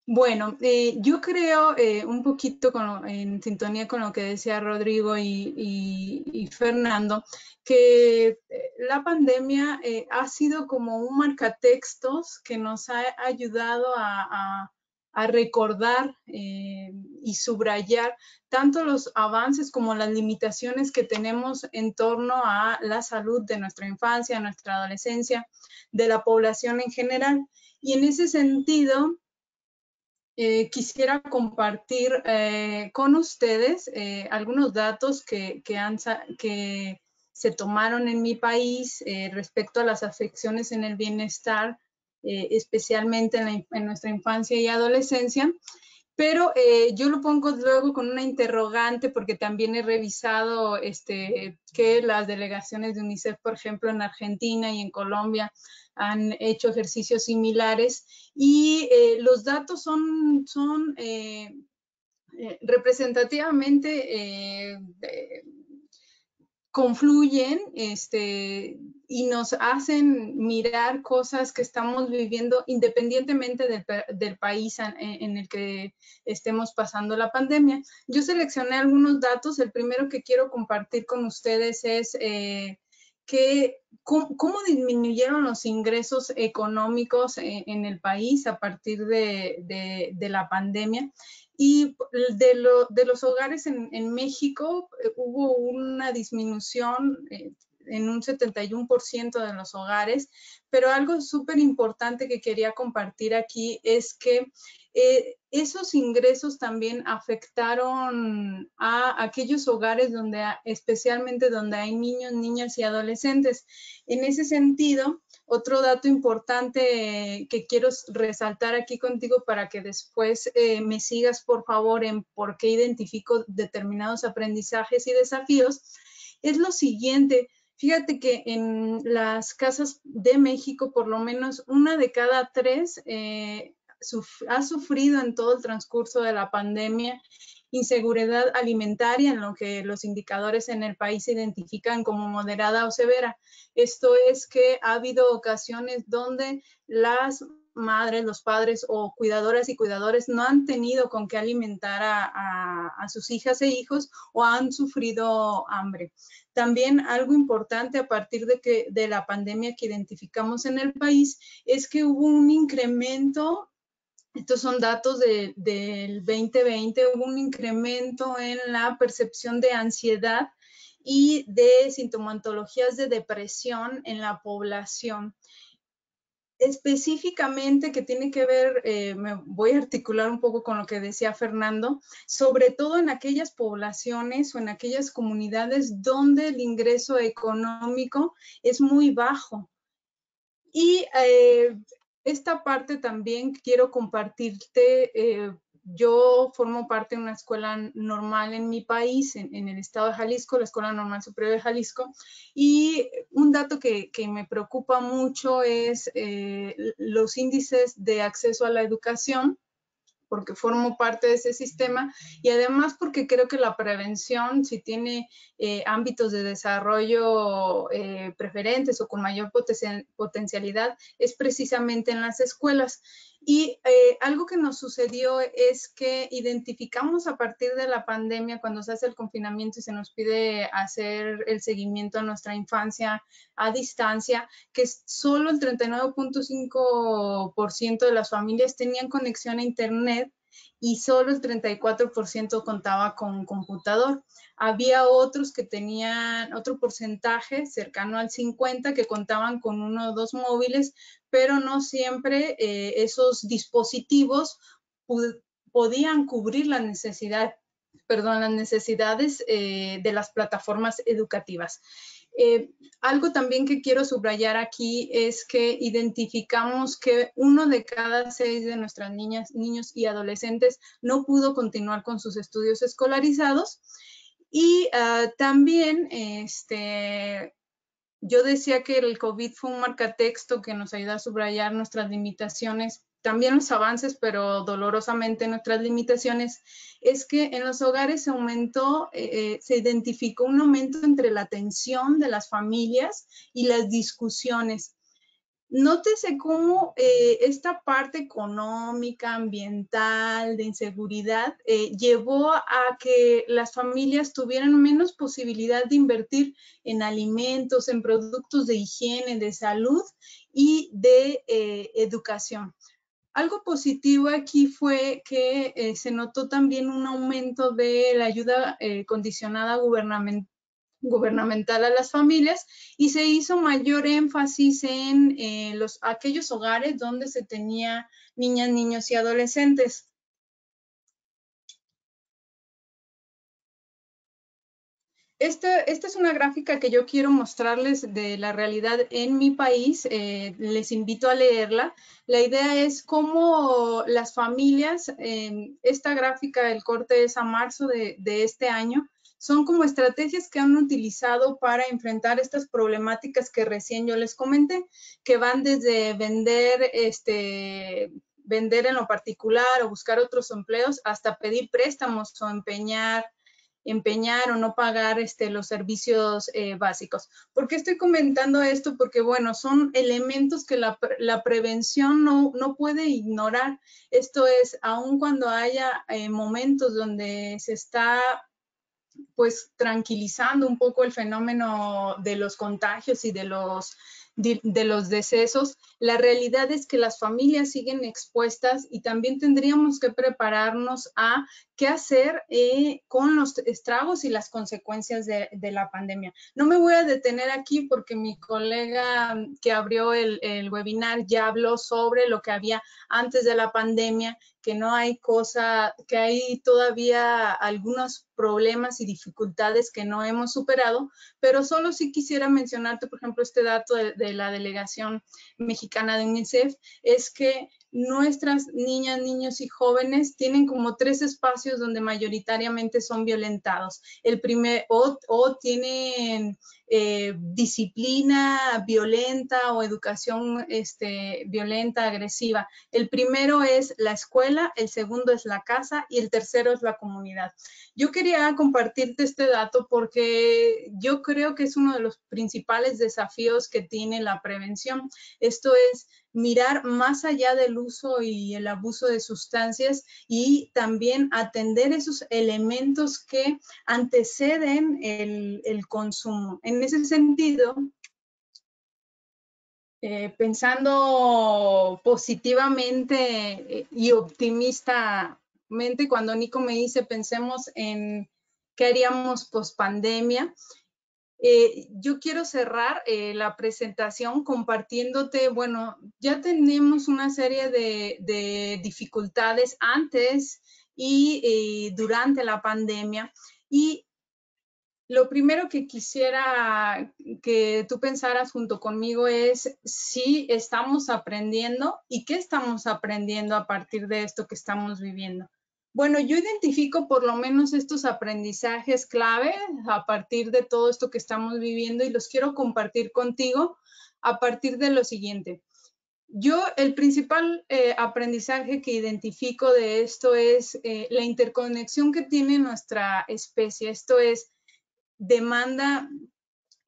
Bueno, yo creo un poquito en sintonía con lo que decía Rodrigo y Fernando, que la pandemia ha sido como un marcatextos que nos ha ayudado a recordar y subrayar tanto los avances como las limitaciones que tenemos en torno a la salud de nuestra infancia, nuestra adolescencia, de la población en general. Y en ese sentido, quisiera compartir con ustedes algunos datos que se tomaron en mi país respecto a las afecciones en el bienestar, especialmente en nuestra infancia y adolescencia. Pero yo lo pongo luego con una interrogante, porque también he revisado que las delegaciones de UNICEF, por ejemplo, en Argentina y en Colombia, han hecho ejercicios similares, y los datos son representativamente confluyen y nos hacen mirar cosas que estamos viviendo independientemente del país en el que estemos pasando la pandemia. Yo seleccioné algunos datos. El primero que quiero compartir con ustedes es cómo disminuyeron los ingresos económicos en el país a partir de la pandemia. Y de los hogares en México hubo una disminución en un 71% de los hogares, pero algo súper importante que quería compartir aquí es que esos ingresos también afectaron a aquellos hogares especialmente donde hay niños, niñas y adolescentes. En ese sentido, otro dato importante que quiero resaltar aquí contigo para que después me sigas, por favor, en por qué identifico determinados aprendizajes y desafíos, es lo siguiente. Fíjate que en las casas de México, por lo menos 1 de cada 3 ha sufrido en todo el transcurso de la pandemia inseguridad alimentaria, en lo que los indicadores en el país se identifican como moderada o severa. Esto es que ha habido ocasiones donde las madres, los padres o cuidadoras y cuidadores no han tenido con qué alimentar a sus hijas e hijos o han sufrido hambre. También algo importante a partir de la pandemia que identificamos en el país es que hubo un incremento. Estos son datos del 2020, hubo un incremento en la percepción de ansiedad y de sintomatologías de depresión en la población. Específicamente, que tiene que ver, me voy a articular un poco con lo que decía Fernando, sobre todo en aquellas poblaciones o en aquellas comunidades donde el ingreso económico es muy bajo. Y esta parte también quiero compartirte. Yo formo parte de una escuela normal en mi país, en el estado de Jalisco, la Escuela Normal Superior de Jalisco, y un dato que me preocupa mucho es los índices de acceso a la educación, porque formo parte de ese sistema y además porque creo que la prevención, si tiene ámbitos de desarrollo preferentes o con mayor potencialidad, es precisamente en las escuelas. Y algo que nos sucedió es que identificamos a partir de la pandemia, cuando se hace el confinamiento y se nos pide hacer el seguimiento a nuestra infancia a distancia, que solo el 39.5% de las familias tenían conexión a internet y solo el 34% contaba con computador. Había otros que tenían otro porcentaje cercano al 50% que contaban con 1 o 2 móviles, pero no siempre esos dispositivos podían cubrir las necesidades de las plataformas educativas. Algo también que quiero subrayar aquí es que identificamos que 1 de cada 6 de nuestras niñas, niños y adolescentes no pudo continuar con sus estudios escolarizados. Y también yo decía que el COVID fue un marcatexto que nos ayuda a subrayar nuestras limitaciones, también los avances, pero dolorosamente nuestras limitaciones, es que en los hogares se identificó un aumento entre la tensión de las familias y las discusiones. Nótese cómo esta parte económica, ambiental, de inseguridad, llevó a que las familias tuvieran menos posibilidad de invertir en alimentos, en productos de higiene, de salud y de educación. Algo positivo aquí fue que se notó también un aumento de la ayuda condicionada gubernamental a las familias y se hizo mayor énfasis en aquellos hogares donde se tenía niñas, niños y adolescentes. Esta es una gráfica que yo quiero mostrarles de la realidad en mi país. Les invito a leerla. La idea es cómo las familias, esta gráfica, el corte es a marzo de este año, son como estrategias que han utilizado para enfrentar estas problemáticas que recién yo les comenté, que van desde vender en lo particular o buscar otros empleos hasta pedir préstamos o empeñar o no pagar los servicios básicos. ¿Por qué estoy comentando esto? Porque, bueno, son elementos que la prevención no puede ignorar. Esto es, aun cuando haya momentos donde se está pues tranquilizando un poco el fenómeno de los contagios y de los decesos, la realidad es que las familias siguen expuestas y también tendríamos que prepararnos a qué hacer con los estragos y las consecuencias de la pandemia. No me voy a detener aquí porque mi colega que abrió el webinar ya habló sobre lo que había antes de la pandemia, que no hay que hay todavía algunos problemas y dificultades que no hemos superado, pero solo sí quisiera mencionarte, por ejemplo, este dato de la delegación mexicana de UNICEF, es que nuestras niñas, niños y jóvenes tienen como 3 espacios donde mayoritariamente son violentados. El primer, o tienen disciplina violenta o educación violenta, agresiva. El primero es la escuela, el segundo es la casa y el tercero es la comunidad. Yo quería compartirte este dato porque yo creo que es uno de los principales desafíos que tiene la prevención. Esto es mirar más allá del uso y el abuso de sustancias y también atender esos elementos que anteceden el consumo. En ese sentido, pensando positivamente y optimistamente, cuando Nico me dice pensemos en qué haríamos post pandemia, yo quiero cerrar la presentación compartiéndote, bueno, ya tenemos una serie de dificultades antes y durante la pandemia, y lo primero que quisiera que tú pensaras junto conmigo es si estamos aprendiendo y qué estamos aprendiendo a partir de esto que estamos viviendo. Bueno, yo identifico por lo menos estos aprendizajes clave a partir de todo esto que estamos viviendo y los quiero compartir contigo a partir de lo siguiente. Yo, el principal aprendizaje que identifico de esto es la interconexión que tiene nuestra especie. Esto es, demanda,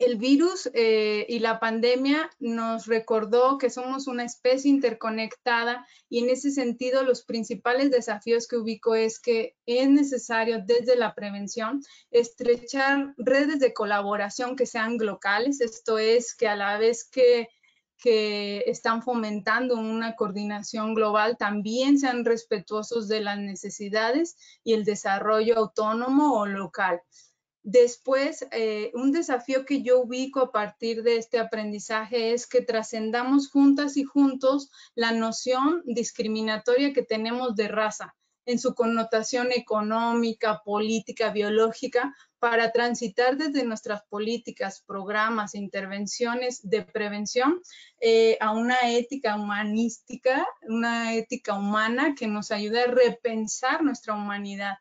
el virus y la pandemia nos recordó que somos una especie interconectada y en ese sentido los principales desafíos que ubico es que es necesario desde la prevención estrechar redes de colaboración que sean locales, esto es que a la vez que están fomentando una coordinación global, también sean respetuosos de las necesidades y el desarrollo autónomo o local. Después, un desafío que yo ubico a partir de este aprendizaje es que trascendamos juntas y juntos la noción discriminatoria que tenemos de raza en su connotación económica, política, biológica, para transitar desde nuestras políticas, programas, intervenciones de prevención a una ética humanística, una ética humana que nos ayude a repensar nuestra humanidad.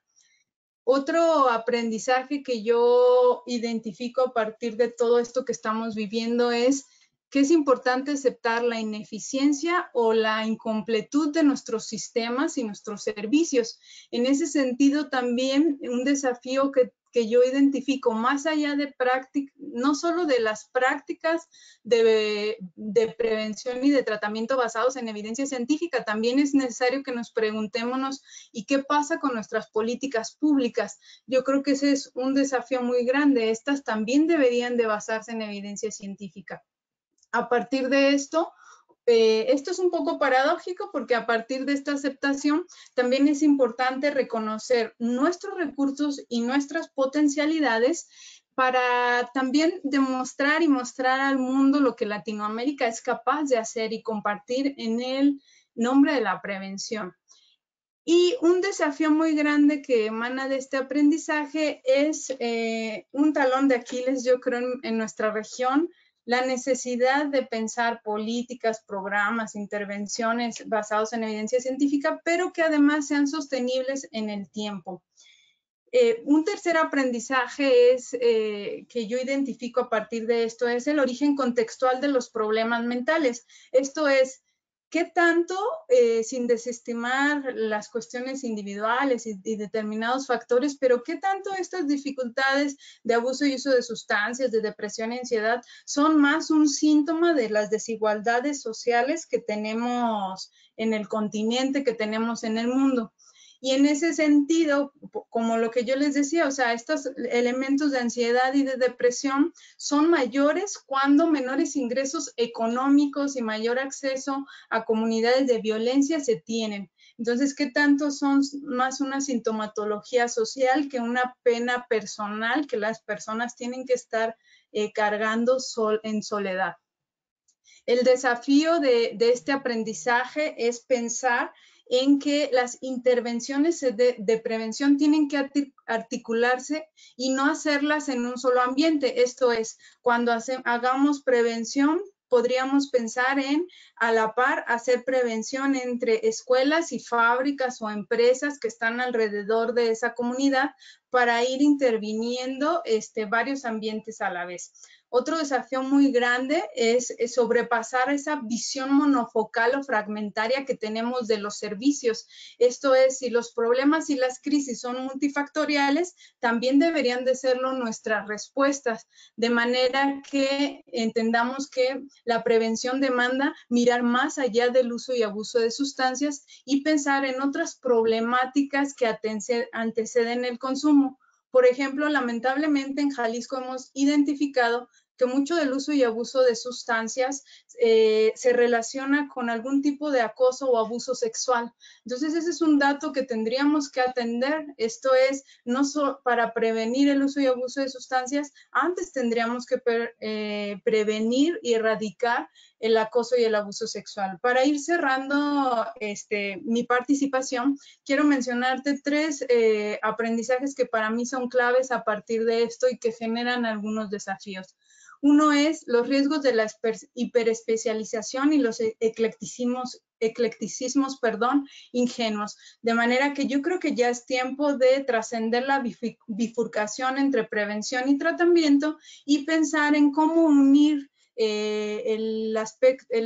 Otro aprendizaje que yo identifico a partir de todo esto que estamos viviendo es que es importante aceptar la ineficiencia o la incompletud de nuestros sistemas y nuestros servicios. En ese sentido, también un desafío que yo identifico más allá de prácticas, no solo de las prácticas de prevención y de tratamiento basados en evidencia científica, también es necesario que nos preguntémonos ¿y qué pasa con nuestras políticas públicas? Yo creo que ese es un desafío muy grande. Estas también deberían de basarse en evidencia científica. A partir de esto es un poco paradójico porque a partir de esta aceptación también es importante reconocer nuestros recursos y nuestras potencialidades para también demostrar y mostrar al mundo lo que Latinoamérica es capaz de hacer y compartir en el nombre de la prevención. Y un desafío muy grande que emana de este aprendizaje es un talón de Aquiles, yo creo, en nuestra región, la necesidad de pensar políticas, programas, intervenciones basados en evidencia científica, pero que además sean sostenibles en el tiempo. Un tercer aprendizaje que yo identifico a partir de esto es el origen contextual de los problemas mentales. Esto es, ¿qué tanto, sin desestimar las cuestiones individuales y determinados factores, pero qué tanto estas dificultades de abuso y uso de sustancias, de depresión y ansiedad, son más un síntoma de las desigualdades sociales que tenemos en el continente, que tenemos en el mundo? Y en ese sentido, como lo que yo les decía, o sea, estos elementos de ansiedad y de depresión son mayores cuando menores ingresos económicos y mayor acceso a comunidades de violencia se tienen. Entonces, ¿qué tanto son más una sintomatología social que una pena personal que las personas tienen que estar cargando en soledad? El desafío de este aprendizaje es pensar en que las intervenciones de prevención tienen que articularse y no hacerlas en un solo ambiente. Esto es, cuando hagamos prevención, podríamos pensar en, a la par, hacer prevención entre escuelas y fábricas o empresas que están alrededor de esa comunidad para ir interviniendo varios ambientes a la vez. Otro desafío muy grande es sobrepasar esa visión monofocal o fragmentaria que tenemos de los servicios. Esto es, si los problemas y las crisis son multifactoriales, también deberían de serlo nuestras respuestas, de manera que entendamos que la prevención demanda mirar más allá del uso y abuso de sustancias y pensar en otras problemáticas que anteceden el consumo. Por ejemplo, lamentablemente en Jalisco hemos identificado que mucho del uso y abuso de sustancias se relaciona con algún tipo de acoso o abuso sexual. Entonces, ese es un dato que tendríamos que atender. Esto es, no solo para prevenir el uso y abuso de sustancias, antes tendríamos que prevenir y erradicar el acoso y el abuso sexual. Para ir cerrando mi participación, quiero mencionarte 3 aprendizajes que para mí son claves a partir de esto y que generan algunos desafíos. Uno es los riesgos de la hiperespecialización y los eclecticismos ingenuos. De manera que yo creo que ya es tiempo de trascender la bifurcación entre prevención y tratamiento y pensar en cómo unir el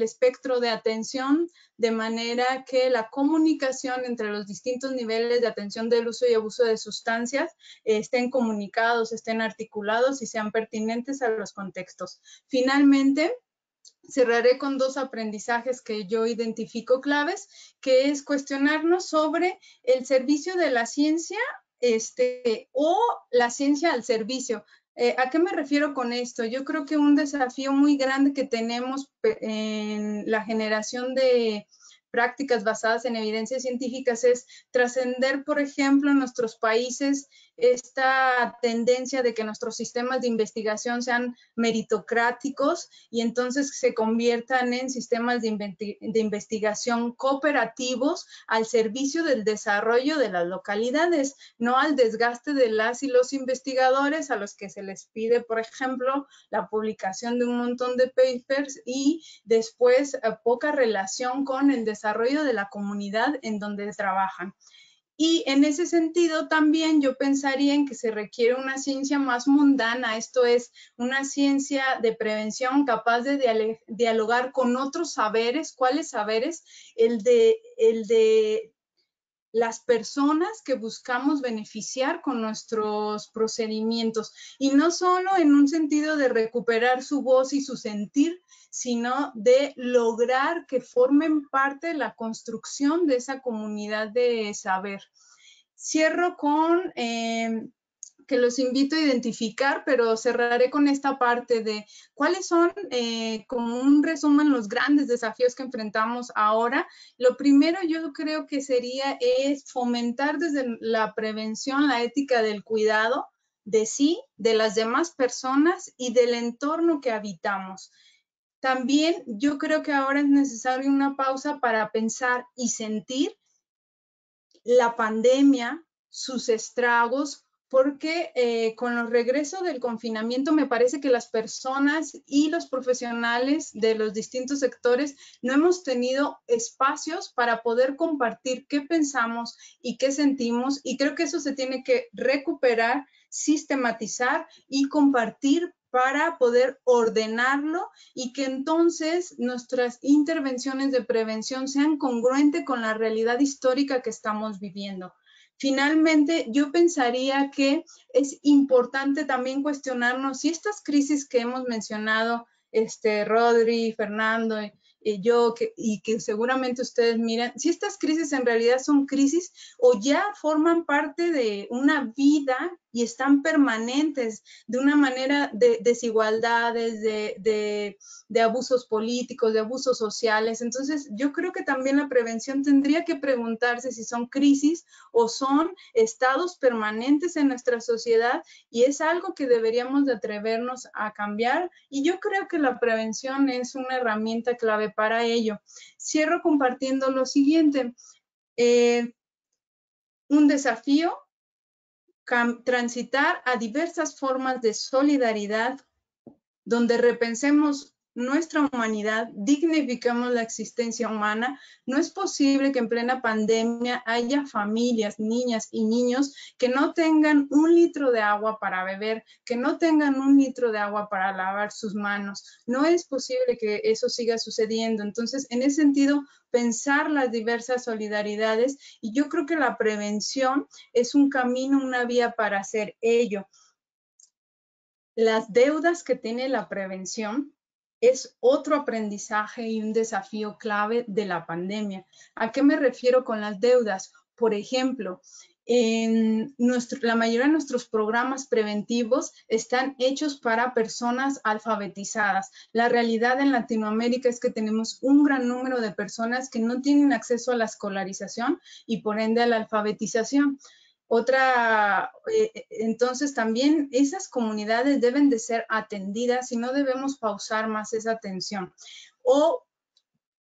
espectro de atención de manera que la comunicación entre los distintos niveles de atención del uso y abuso de sustancias estén comunicados, estén articulados y sean pertinentes a los contextos. Finalmente, cerraré con 2 aprendizajes que yo identifico claves, que es cuestionarnos sobre el servicio de la ciencia o la ciencia al servicio. ¿A qué me refiero con esto? Yo creo que un desafío muy grande que tenemos en la generación de prácticas basadas en evidencias científicas es trascender, por ejemplo, en nuestros países esta tendencia de que nuestros sistemas de investigación sean meritocráticos y entonces se conviertan en sistemas de investigación cooperativos al servicio del desarrollo de las localidades, no al desgaste de las y los investigadores a los que se les pide, por ejemplo, la publicación de un montón de papers y después poca relación con el desarrollo de la comunidad en donde trabajan. Y en ese sentido también yo pensaría en que se requiere una ciencia más mundana, esto es, una ciencia de prevención capaz de dialogar con otros saberes. ¿Cuáles saberes? El de las personas que buscamos beneficiar con nuestros procedimientos. Y no solo en un sentido de recuperar su voz y su sentir, sino de lograr que formen parte de la construcción de esa comunidad de saber. Cierro con que los invito a identificar, pero cerraré con esta parte de cuáles son, como un resumen, los grandes desafíos que enfrentamos ahora. Lo primero yo creo que sería es fomentar desde la prevención la ética del cuidado de sí, de las demás personas y del entorno que habitamos. También yo creo que ahora es necesaria una pausa para pensar y sentir la pandemia, sus estragos, porque con los regresos del confinamiento me parece que las personas y los profesionales de los distintos sectores no hemos tenido espacios para poder compartir qué pensamos y qué sentimos, y creo que eso se tiene que recuperar, sistematizar y compartir para poder ordenarlo y que entonces nuestras intervenciones de prevención sean congruentes con la realidad histórica que estamos viviendo. Finalmente, yo pensaría que es importante también cuestionarnos si estas crisis que hemos mencionado, Rodri, Fernando y que seguramente ustedes miran, si estas crisis en realidad son crisis o ya forman parte de una vida y están permanentes de una manera de desigualdades, de abusos políticos, de abusos sociales. Entonces, yo creo que también la prevención tendría que preguntarse si son crisis o son estados permanentes en nuestra sociedad, y es algo que deberíamos de atrevernos a cambiar, y yo creo que la prevención es una herramienta clave para ello. Cierro compartiendo lo siguiente. Un desafío, transitar a diversas formas de solidaridad donde repensemos nuestra humanidad, dignificamos la existencia humana. No es posible que en plena pandemia haya familias, niñas y niños que no tengan 1 litro de agua para beber, que no tengan 1 litro de agua para lavar sus manos. No es posible que eso siga sucediendo. Entonces, en ese sentido, pensar las diversas solidaridades, y yo creo que la prevención es un camino, una vía para hacer ello. Las deudas que tiene la prevención es otro aprendizaje y un desafío clave de la pandemia. ¿A qué me refiero con las deudas? Por ejemplo, la mayoría de nuestros programas preventivos están hechos para personas alfabetizadas. La realidad en Latinoamérica es que tenemos un gran número de personas que no tienen acceso a la escolarización y por ende a la alfabetización. Entonces también esas comunidades deben de ser atendidas y no debemos pausar más esa atención. O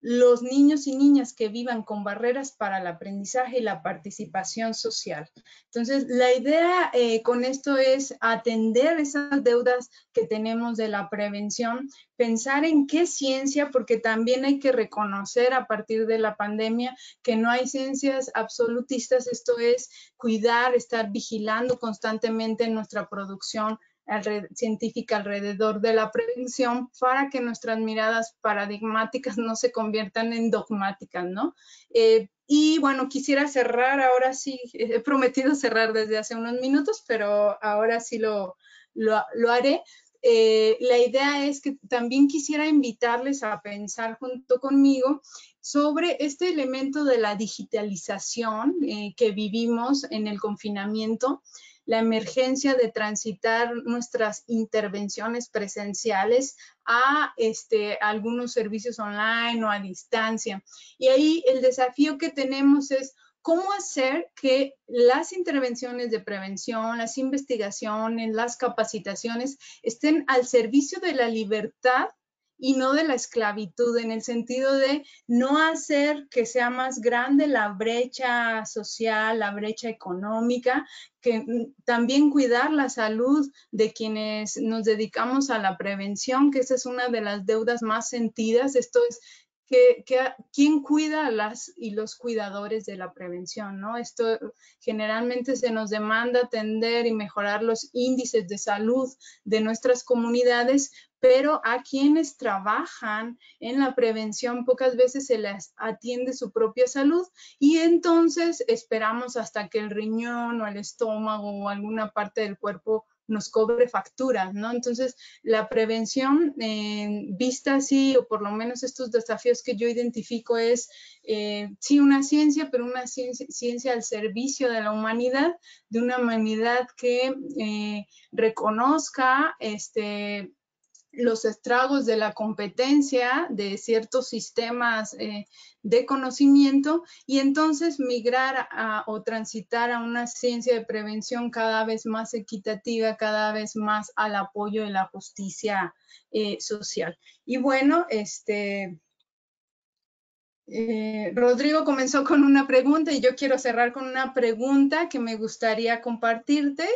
los niños y niñas que vivan con barreras para el aprendizaje y la participación social. Entonces, la idea con esto es atender esas deudas que tenemos de la prevención, pensar en qué ciencia, porque también hay que reconocer a partir de la pandemia que no hay ciencias absolutistas, esto es cuidar, estar vigilando constantemente nuestra producción científica alrededor de la prevención para que nuestras miradas paradigmáticas no se conviertan en dogmáticas, ¿no? Y bueno, quisiera cerrar, ahora sí, he prometido cerrar desde hace unos minutos, pero ahora sí lo haré. La idea es que también quisiera invitarles a pensar junto conmigo sobre este elemento de la digitalización que vivimos en el confinamiento, la emergencia de transitar nuestras intervenciones presenciales a algunos servicios online o a distancia. Y ahí el desafío que tenemos es cómo hacer que las intervenciones de prevención, las investigaciones, las capacitaciones estén al servicio de la libertad y no de la esclavitud, en el sentido de no hacer que sea más grande la brecha social, la brecha económica, que también cuidar la salud de quienes nos dedicamos a la prevención, que esa es una de las deudas más sentidas. Esto es ¿quién cuida a las y los cuidadores de la prevención, ¿no? Esto generalmente se nos demanda atender y mejorar los índices de salud de nuestras comunidades, pero a quienes trabajan en la prevención pocas veces se les atiende su propia salud y entonces esperamos hasta que el riñón o el estómago o alguna parte del cuerpo nos cobre facturas, ¿no? Entonces, la prevención vista así, o por lo menos estos desafíos que yo identifico es, sí, una ciencia, pero una ciencia al servicio de la humanidad, de una humanidad que reconozca los estragos de la competencia de ciertos sistemas de conocimiento y entonces migrar o transitar a una ciencia de prevención cada vez más equitativa, cada vez más al apoyo de la justicia social. Y bueno, Rodrigo comenzó con una pregunta y yo quiero cerrar con una pregunta que me gustaría compartirte,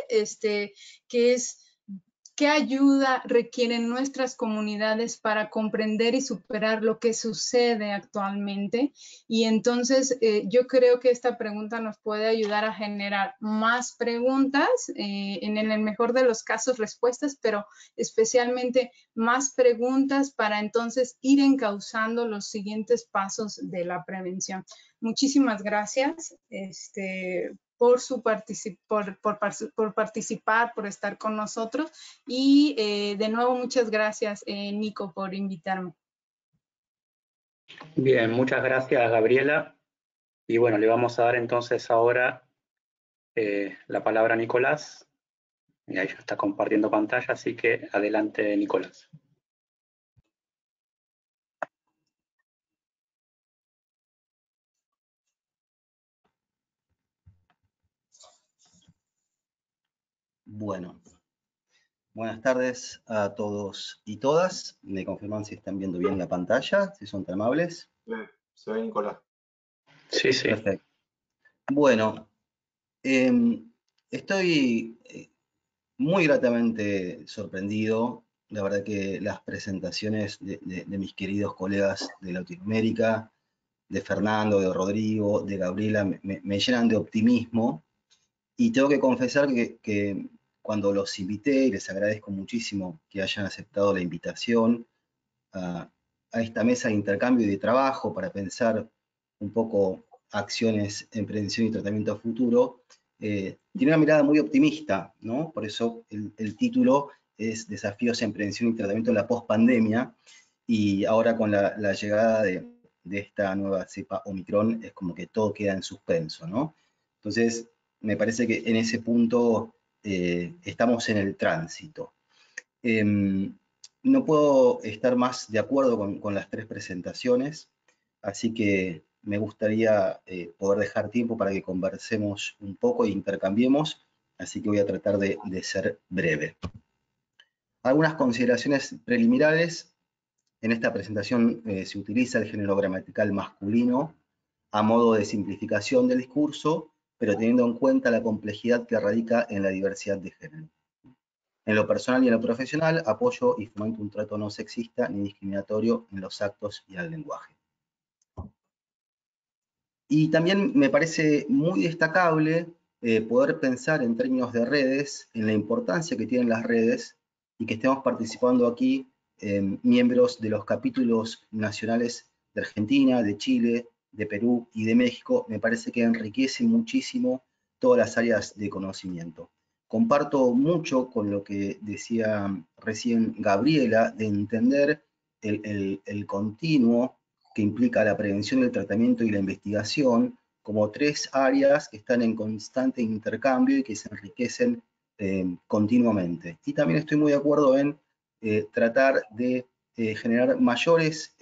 que es: ¿qué ayuda requieren nuestras comunidades para comprender y superar lo que sucede actualmente? Y entonces yo creo que esta pregunta nos puede ayudar a generar más preguntas, en el mejor de los casos respuestas, pero especialmente más preguntas para entonces ir encauzando los siguientes pasos de la prevención. Muchísimas gracias por participar, por estar con nosotros y de nuevo muchas gracias, Nico, por invitarme. Bien, muchas gracias, Gabriela. Y bueno, le vamos a dar entonces ahora la palabra a Nicolás. Y ahí ya está compartiendo pantalla, así que adelante, Nicolás. Bueno, buenas tardes a todos y todas. Me confirman si están viendo bien la pantalla, si son tan amables. Se ve, Nicolás. Sí, sí. Perfecto. Bueno, estoy muy gratamente sorprendido. La verdad que las presentaciones de mis queridos colegas de Latinoamérica, de Fernando, de Rodrigo, de Gabriela, me llenan de optimismo. Y tengo que confesar que cuando los invité, y les agradezco muchísimo que hayan aceptado la invitación a esta mesa de intercambio y de trabajo para pensar un poco acciones en prevención y tratamiento a futuro, tiene una mirada muy optimista, ¿no? Por eso el título es Desafíos en prevención y tratamiento en la pospandemia, y ahora con la llegada de esta nueva cepa Omicron es como que todo queda en suspenso, ¿no? Entonces, me parece que en ese punto estamos en el tránsito. No puedo estar más de acuerdo con las tres presentaciones, así que me gustaría poder dejar tiempo para que conversemos un poco e intercambiemos, así que voy a tratar de ser breve. Algunas consideraciones preliminares. En esta presentación se utiliza el género gramatical masculino a modo de simplificación del discurso, pero teniendo en cuenta la complejidad que radica en la diversidad de género. En lo personal y en lo profesional, apoyo y fomento un trato no sexista ni discriminatorio en los actos y en el lenguaje. Y también me parece muy destacable poder pensar en términos de redes, en la importancia que tienen las redes, y que estemos participando aquí miembros de los capítulos nacionales de Argentina, de Chile, de Perú y de México. Me parece que enriquece muchísimo todas las áreas de conocimiento. Comparto mucho con lo que decía recién Gabriela, de entender el continuo que implica la prevención, el tratamiento y la investigación como tres áreas que están en constante intercambio y que se enriquecen continuamente. Y también estoy muy de acuerdo en tratar de generar mayores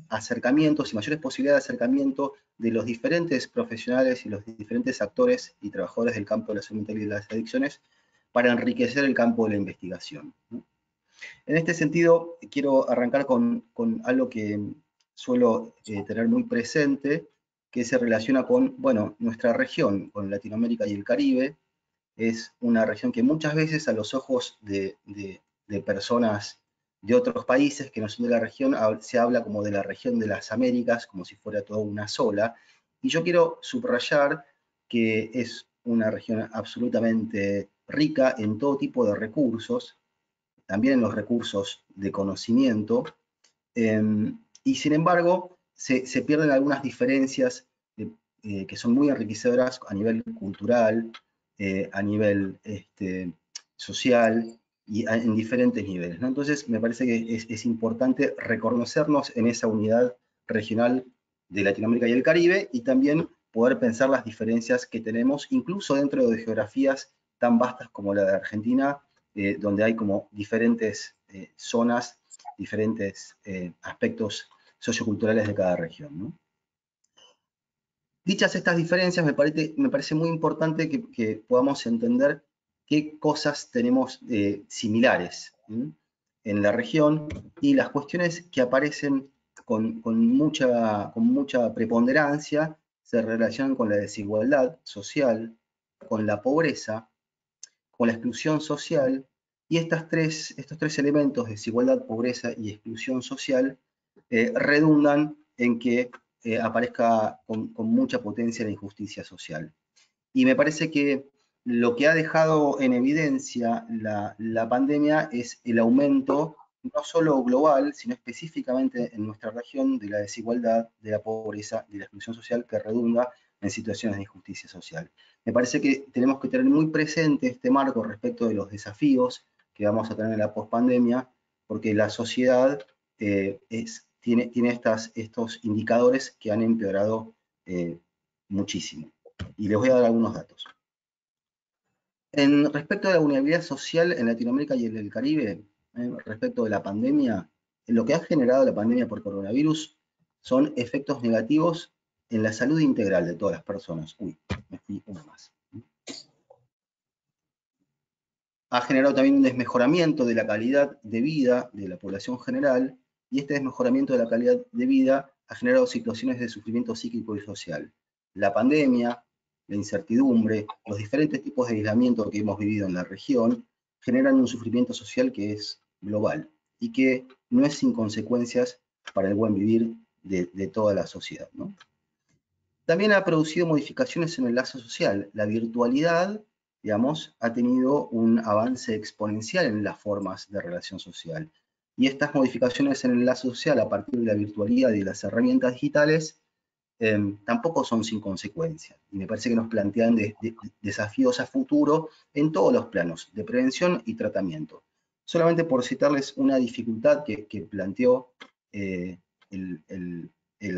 acercamientos y mayores posibilidades de acercamiento de los diferentes profesionales y los diferentes actores y trabajadores del campo de la salud mental y de las adicciones para enriquecer el campo de la investigación, ¿no? En este sentido, quiero arrancar con algo que suelo tener muy presente, que se relaciona con, bueno, nuestra región, con Latinoamérica y el Caribe. Es una región que muchas veces a los ojos de personas de otros países que no son de la región, se habla como de la región de las Américas, como si fuera toda una sola. Y yo quiero subrayar que es una región absolutamente rica en todo tipo de recursos, también en los recursos de conocimiento, y sin embargo se pierden algunas diferencias que son muy enriquecedoras a nivel cultural, a nivel social y en diferentes niveles, ¿no? Entonces me parece que es importante reconocernos en esa unidad regional de Latinoamérica y el Caribe, y también poder pensar las diferencias que tenemos, incluso dentro de geografías tan vastas como la de Argentina, donde hay como diferentes zonas, diferentes aspectos socioculturales de cada región, ¿no? Dichas estas diferencias, me parece muy importante que podamos entender qué cosas tenemos similares en la región, y las cuestiones que aparecen con mucha preponderancia se relacionan con la desigualdad social, con la pobreza, con la exclusión social, y estos tres elementos, desigualdad, pobreza y exclusión social, redundan en que aparezca con mucha potencia la injusticia social. Y me parece que lo que ha dejado en evidencia la pandemia es el aumento, no solo global, sino específicamente en nuestra región, de la desigualdad, de la pobreza, de la exclusión social, que redunda en situaciones de injusticia social. Me parece que tenemos que tener muy presente este marco respecto de los desafíos que vamos a tener en la pospandemia, porque la sociedad es tiene estos indicadores que han empeorado muchísimo. Y les voy a dar algunos datos. Respecto de la vulnerabilidad social en Latinoamérica y en el Caribe, respecto de la pandemia, lo que ha generado la pandemia por coronavirus son efectos negativos en la salud integral de todas las personas. Uy, me fui una más. Ha generado también un desmejoramiento de la calidad de vida de la población general, y este desmejoramiento de la calidad de vida ha generado situaciones de sufrimiento psíquico y social. La pandemia, la incertidumbre, los diferentes tipos de aislamiento que hemos vivido en la región generan un sufrimiento social que es global y que no es sin consecuencias para el buen vivir de toda la sociedad, ¿no? También ha producido modificaciones en el lazo social. La virtualidad, digamos, ha tenido un avance exponencial en las formas de relación social. Y estas modificaciones en el lazo social a partir de la virtualidad y de las herramientas digitales tampoco son sin consecuencias. Y me parece que nos plantean desafíos a futuro en todos los planos, de prevención y tratamiento. Solamente por citarles una dificultad que planteó el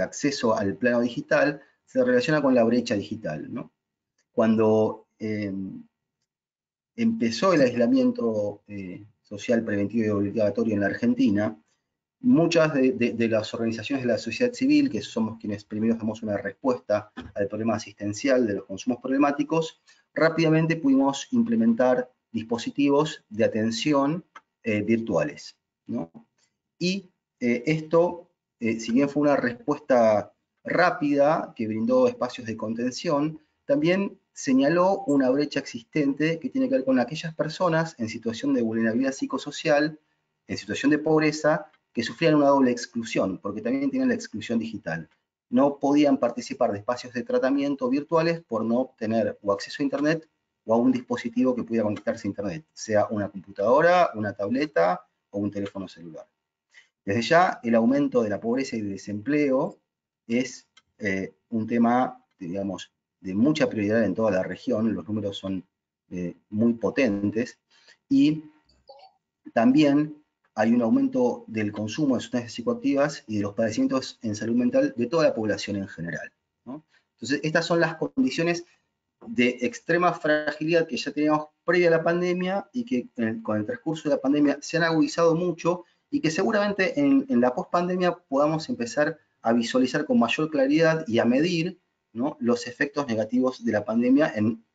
acceso al plano digital, se relaciona con la brecha digital, ¿no? Cuando empezó el aislamiento social preventivo y obligatorio en la Argentina, muchas de las organizaciones de la sociedad civil, que somos quienes primero damos una respuesta al problema asistencial de los consumos problemáticos, rápidamente pudimos implementar dispositivos de atención virtuales, ¿no? Y esto, si bien fue una respuesta rápida que brindó espacios de contención, también señaló una brecha existente que tiene que ver con aquellas personas en situación de vulnerabilidad psicosocial, en situación de pobreza, que sufrían una doble exclusión, porque también tienen la exclusión digital. No podían participar de espacios de tratamiento virtuales por no tener o acceso a Internet o a un dispositivo que pudiera conectarse a Internet, sea una computadora, una tableta o un teléfono celular. Desde ya, el aumento de la pobreza y del desempleo es un tema, digamos, de mucha prioridad en toda la región. Los números son muy potentes. Y también hay un aumento del consumo de sustancias psicoactivas y de los padecimientos en salud mental de toda la población en general, ¿no? Entonces, estas son las condiciones de extrema fragilidad que ya teníamos previa a la pandemia y que con el transcurso de la pandemia se han agudizado mucho y que seguramente en la pospandemia podamos empezar a visualizar con mayor claridad y a medir, ¿no?, los efectos negativos de la pandemia en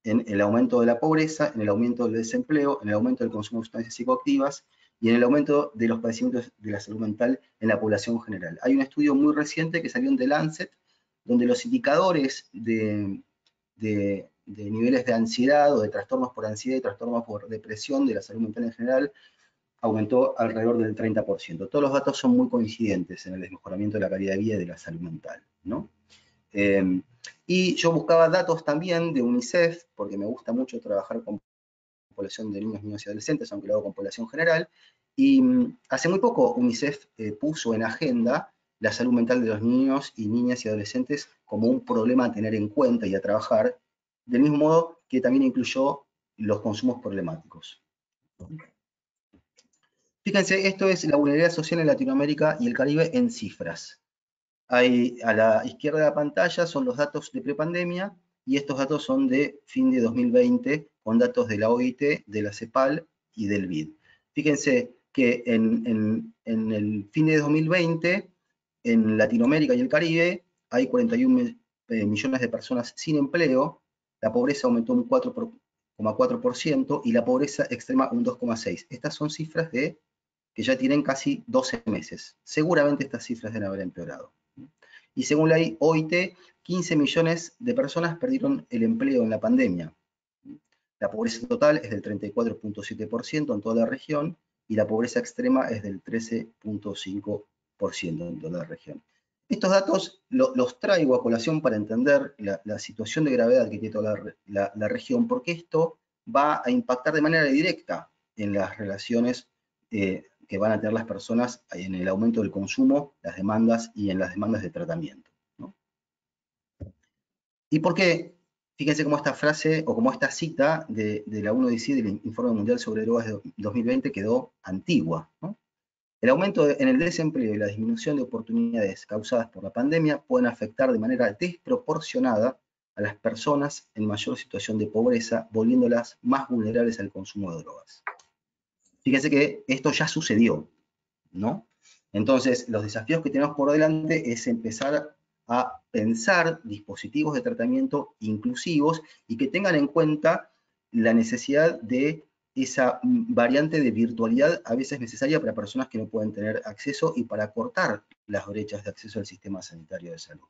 el aumento de la pobreza, en el aumento del desempleo, en el aumento del consumo de sustancias psicoactivas y en el aumento de los padecimientos de la salud mental en la población general. Hay un estudio muy reciente que salió en The Lancet, donde los indicadores de niveles de ansiedad o de trastornos por ansiedad y trastornos por depresión de la salud mental en general aumentó alrededor del 30%. Todos los datos son muy coincidentes en el desmejoramiento de la calidad de vida y de la salud mental, ¿no? Y yo buscaba datos también de UNICEF, porque me gusta mucho trabajar con población de niños, niñas y adolescentes, aunque lo hago con población general, y hace muy poco UNICEF puso en agenda la salud mental de los niños y niñas y adolescentes como un problema a tener en cuenta y a trabajar, del mismo modo que también incluyó los consumos problemáticos. Fíjense, esto es la vulnerabilidad social en Latinoamérica y el Caribe en cifras. Ahí, a la izquierda de la pantalla son los datos de prepandemia y estos datos son de fin de 2020 con datos de la OIT, de la CEPAL y del BID. Fíjense que en el fin de 2020, en Latinoamérica y el Caribe, hay 41 millones de personas sin empleo, la pobreza aumentó un 4,4% y la pobreza extrema un 2,6%. Estas son cifras que ya tienen casi 12 meses. Seguramente estas cifras deben haber empeorado. Y según la OIT, 15 millones de personas perdieron el empleo en la pandemia. La pobreza total es del 34,7% en toda la región y la pobreza extrema es del 13,5% en toda la región. Estos datos los traigo a colación para entender la situación de gravedad que tiene toda la región, porque esto va a impactar de manera directa en las relaciones que van a tener las personas en el aumento del consumo, las demandas y en las demandas de tratamiento, ¿no? ¿Y por qué? Fíjense cómo esta frase o como esta cita de la UNODC del Informe Mundial sobre Drogas de 2020 quedó antigua, ¿no? El aumento en el desempleo y la disminución de oportunidades causadas por la pandemia pueden afectar de manera desproporcionada a las personas en mayor situación de pobreza, volviéndolas más vulnerables al consumo de drogas. Fíjense que esto ya sucedió, ¿no? Entonces, los desafíos que tenemos por delante es empezar a pensar dispositivos de tratamiento inclusivos y que tengan en cuenta la necesidad de esa variante de virtualidad a veces necesaria para personas que no pueden tener acceso y para cortar las brechas de acceso al sistema sanitario de salud.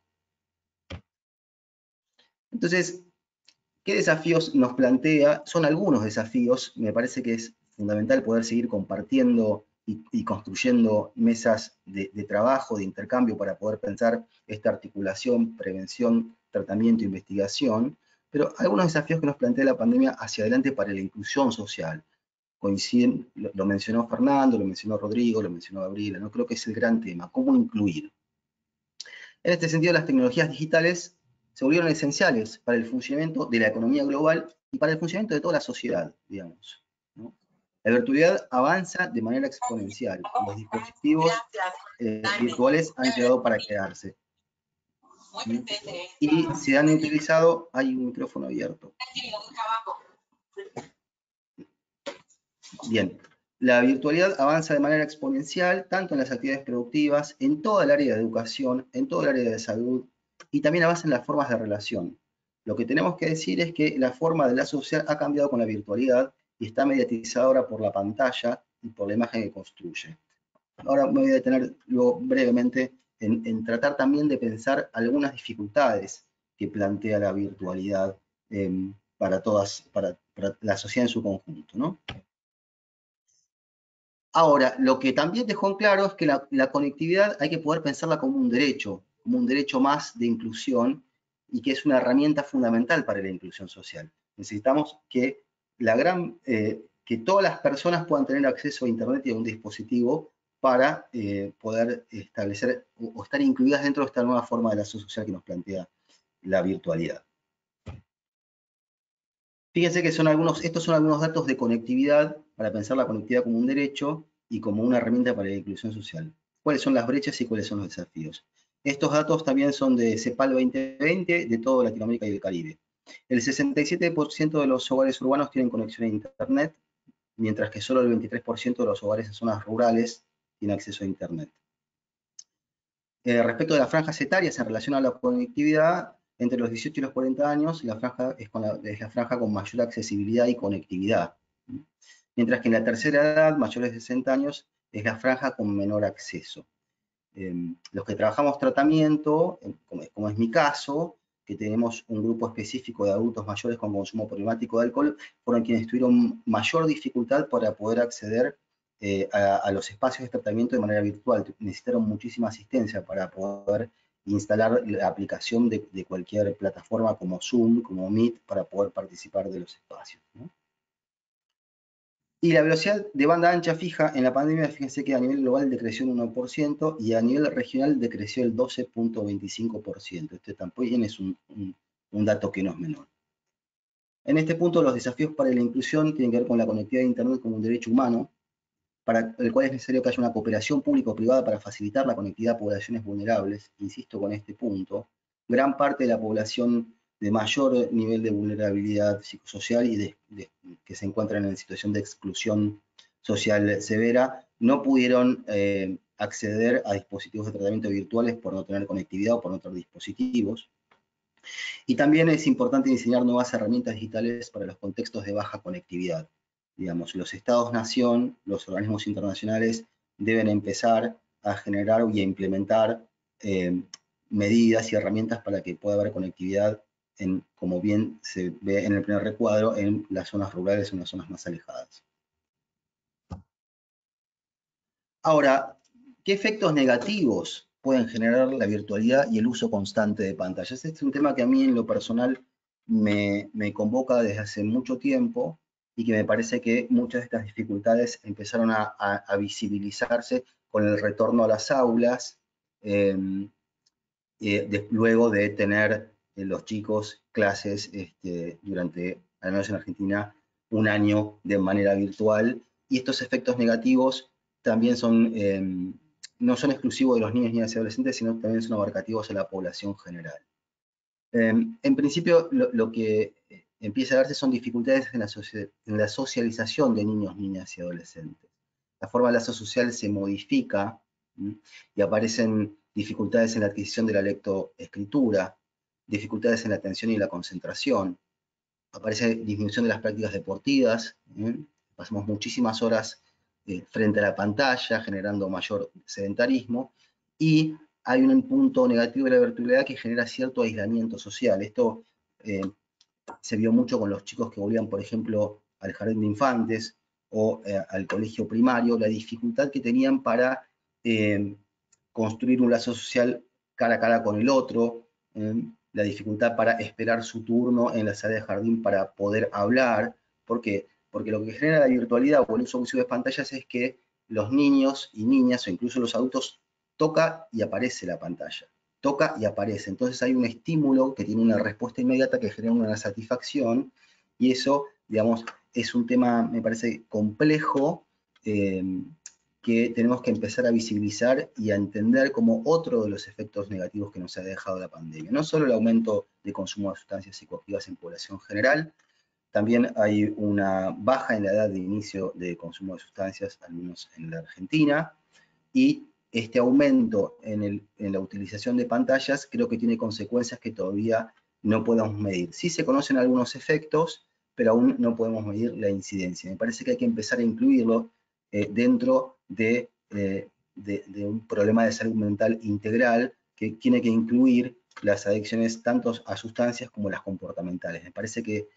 Entonces, ¿qué desafíos nos plantea? Son algunos desafíos, me parece que es fundamental poder seguir compartiendo y construyendo mesas de trabajo, de intercambio para poder pensar esta articulación, prevención, tratamiento, investigación, pero algunos desafíos que nos plantea la pandemia hacia adelante para la inclusión social. Coinciden, lo mencionó Fernando, lo mencionó Rodrigo, lo mencionó Gabriela, ¿no? Creo que es el gran tema, cómo incluir. En este sentido, las tecnologías digitales se volvieron esenciales para el funcionamiento de la economía global y para el funcionamiento de toda la sociedad, digamos, ¿no? La virtualidad avanza de manera exponencial. Los dispositivos virtuales han llegado para quedarse. ¿Sí? Y se han utilizado, hay un micrófono abierto. Bien, la virtualidad avanza de manera exponencial, tanto en las actividades productivas, en toda el área de educación, en todo el área de salud, y también avanza en las formas de relación. Lo que tenemos que decir es que la forma de la social ha cambiado con la virtualidad y está mediatizada ahora por la pantalla y por la imagen que construye. Ahora me voy a detener luego brevemente en tratar también de pensar algunas dificultades que plantea la virtualidad para la sociedad en su conjunto, ¿no? Ahora, lo que también dejó en claro es que la conectividad hay que poder pensarla como un derecho más de inclusión y que es una herramienta fundamental para la inclusión social. Necesitamos que, que todas las personas puedan tener acceso a Internet y a un dispositivo para poder establecer o estar incluidas dentro de esta nueva forma de la social que nos plantea la virtualidad. Fíjense que estos son algunos datos de conectividad para pensar la conectividad como un derecho y como una herramienta para la inclusión social. ¿Cuáles son las brechas y cuáles son los desafíos? Estos datos también son de CEPAL 2020 de toda Latinoamérica y el Caribe. El 67% de los hogares urbanos tienen conexión a Internet, mientras que solo el 23% de los hogares en zonas rurales tienen acceso a Internet. Respecto de las franjas etarias en relación a la conectividad, entre los 18 y los 40 años, la franja es la franja con mayor accesibilidad y conectividad. Mientras que en la tercera edad, mayores de 60 años, es la franja con menor acceso. Los que trabajamos tratamiento, como es mi caso, que tenemos un grupo específico de adultos mayores con consumo problemático de alcohol, fueron quienes tuvieron mayor dificultad para poder acceder a los espacios de tratamiento de manera virtual. Necesitaron muchísima asistencia para poder instalar la aplicación de cualquier plataforma como Zoom, como Meet, para poder participar de los espacios, ¿no? Y la velocidad de banda ancha fija en la pandemia, fíjense que a nivel global decreció un 1% y a nivel regional decreció el 12.25%. Este también es un dato que no es menor. En este punto, los desafíos para la inclusión tienen que ver con la conectividad de Internet como un derecho humano, para el cual es necesario que haya una cooperación público-privada para facilitar la conectividad a poblaciones vulnerables. Insisto con este punto. Gran parte de la población de mayor nivel de vulnerabilidad psicosocial y que se encuentran en situación de exclusión social severa, no pudieron acceder a dispositivos de tratamiento virtuales por no tener conectividad o por no tener dispositivos. Y también es importante diseñar nuevas herramientas digitales para los contextos de baja conectividad. Digamos, los estados-nación, los organismos internacionales deben empezar a generar y a implementar medidas y herramientas para que pueda haber conectividad, como bien se ve en el primer recuadro, en las zonas rurales o en las zonas más alejadas. Ahora, ¿qué efectos negativos pueden generar la virtualidad y el uso constante de pantallas? Este es un tema que a mí en lo personal me convoca desde hace mucho tiempo y que me parece que muchas de estas dificultades empezaron a visibilizarse con el retorno a las aulas, luego de tener los chicos clases durante, al menos en Argentina, un año de manera virtual, y estos efectos negativos también no son exclusivos de los niños, niñas y adolescentes, sino también son abarcativos a la población general. En principio, lo que empieza a darse son dificultades en la socialización de niños, niñas y adolescentes. La forma de lazo social se modifica y aparecen dificultades en la adquisición de la lectoescritura, dificultades en la atención y la concentración, aparece disminución de las prácticas deportivas, pasamos muchísimas horas frente a la pantalla, generando mayor sedentarismo, y hay un punto negativo de la virtualidad que genera cierto aislamiento social. Esto se vio mucho con los chicos que volvían, por ejemplo, al jardín de infantes o al colegio primario, la dificultad que tenían para construir un lazo social cara a cara con el otro, la dificultad para esperar su turno en la sala de jardín para poder hablar. ¿Por qué? Porque lo que genera la virtualidad o el uso abusivo de pantallas es que los niños y niñas, o incluso los adultos, toca y aparece la pantalla. Toca y aparece. Entonces hay un estímulo que tiene una respuesta inmediata que genera una satisfacción, y eso, digamos, es un tema, me parece, complejo, que tenemos que empezar a visibilizar y a entender como otro de los efectos negativos que nos ha dejado la pandemia. No solo el aumento de consumo de sustancias psicoactivas en población general, también hay una baja en la edad de inicio de consumo de sustancias, al menos en la Argentina, y este aumento en la utilización de pantallas creo que tiene consecuencias que todavía no podemos medir. Sí se conocen algunos efectos, pero aún no podemos medir la incidencia. Me parece que hay que empezar a incluirlo dentro de un problema de salud mental integral que tiene que incluir las adicciones tanto a sustancias como las comportamentales. Me parece que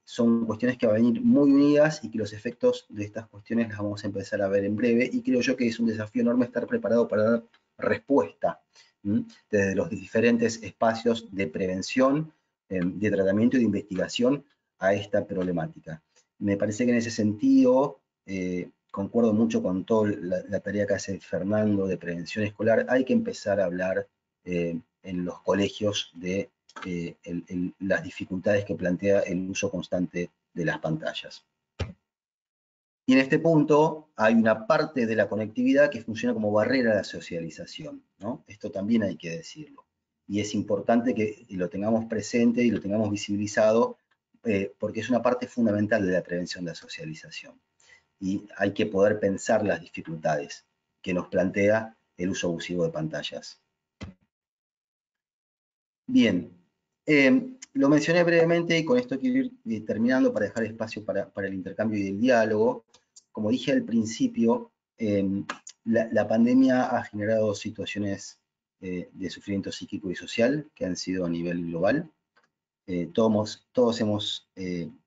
son cuestiones que van a venir muy unidas y que los efectos de estas cuestiones las vamos a empezar a ver en breve, y creo yo que es un desafío enorme estar preparado para dar respuesta desde los diferentes espacios de prevención, de tratamiento y de investigación a esta problemática. Me parece que en ese sentido, concuerdo mucho con toda la tarea que hace Fernando de prevención escolar. Hay que empezar a hablar en los colegios de las dificultades que plantea el uso constante de las pantallas. Y en este punto hay una parte de la conectividad que funciona como barrera a la socialización, ¿no? Esto también hay que decirlo. Y es importante que lo tengamos presente y lo tengamos visibilizado, porque es una parte fundamental de la prevención de la socialización. Y hay que poder pensar las dificultades que nos plantea el uso abusivo de pantallas. Bien, lo mencioné brevemente y con esto quiero ir terminando para dejar espacio para el intercambio y el diálogo. Como dije al principio, la pandemia ha generado situaciones de sufrimiento psíquico y social que han sido a nivel global. Todos hemos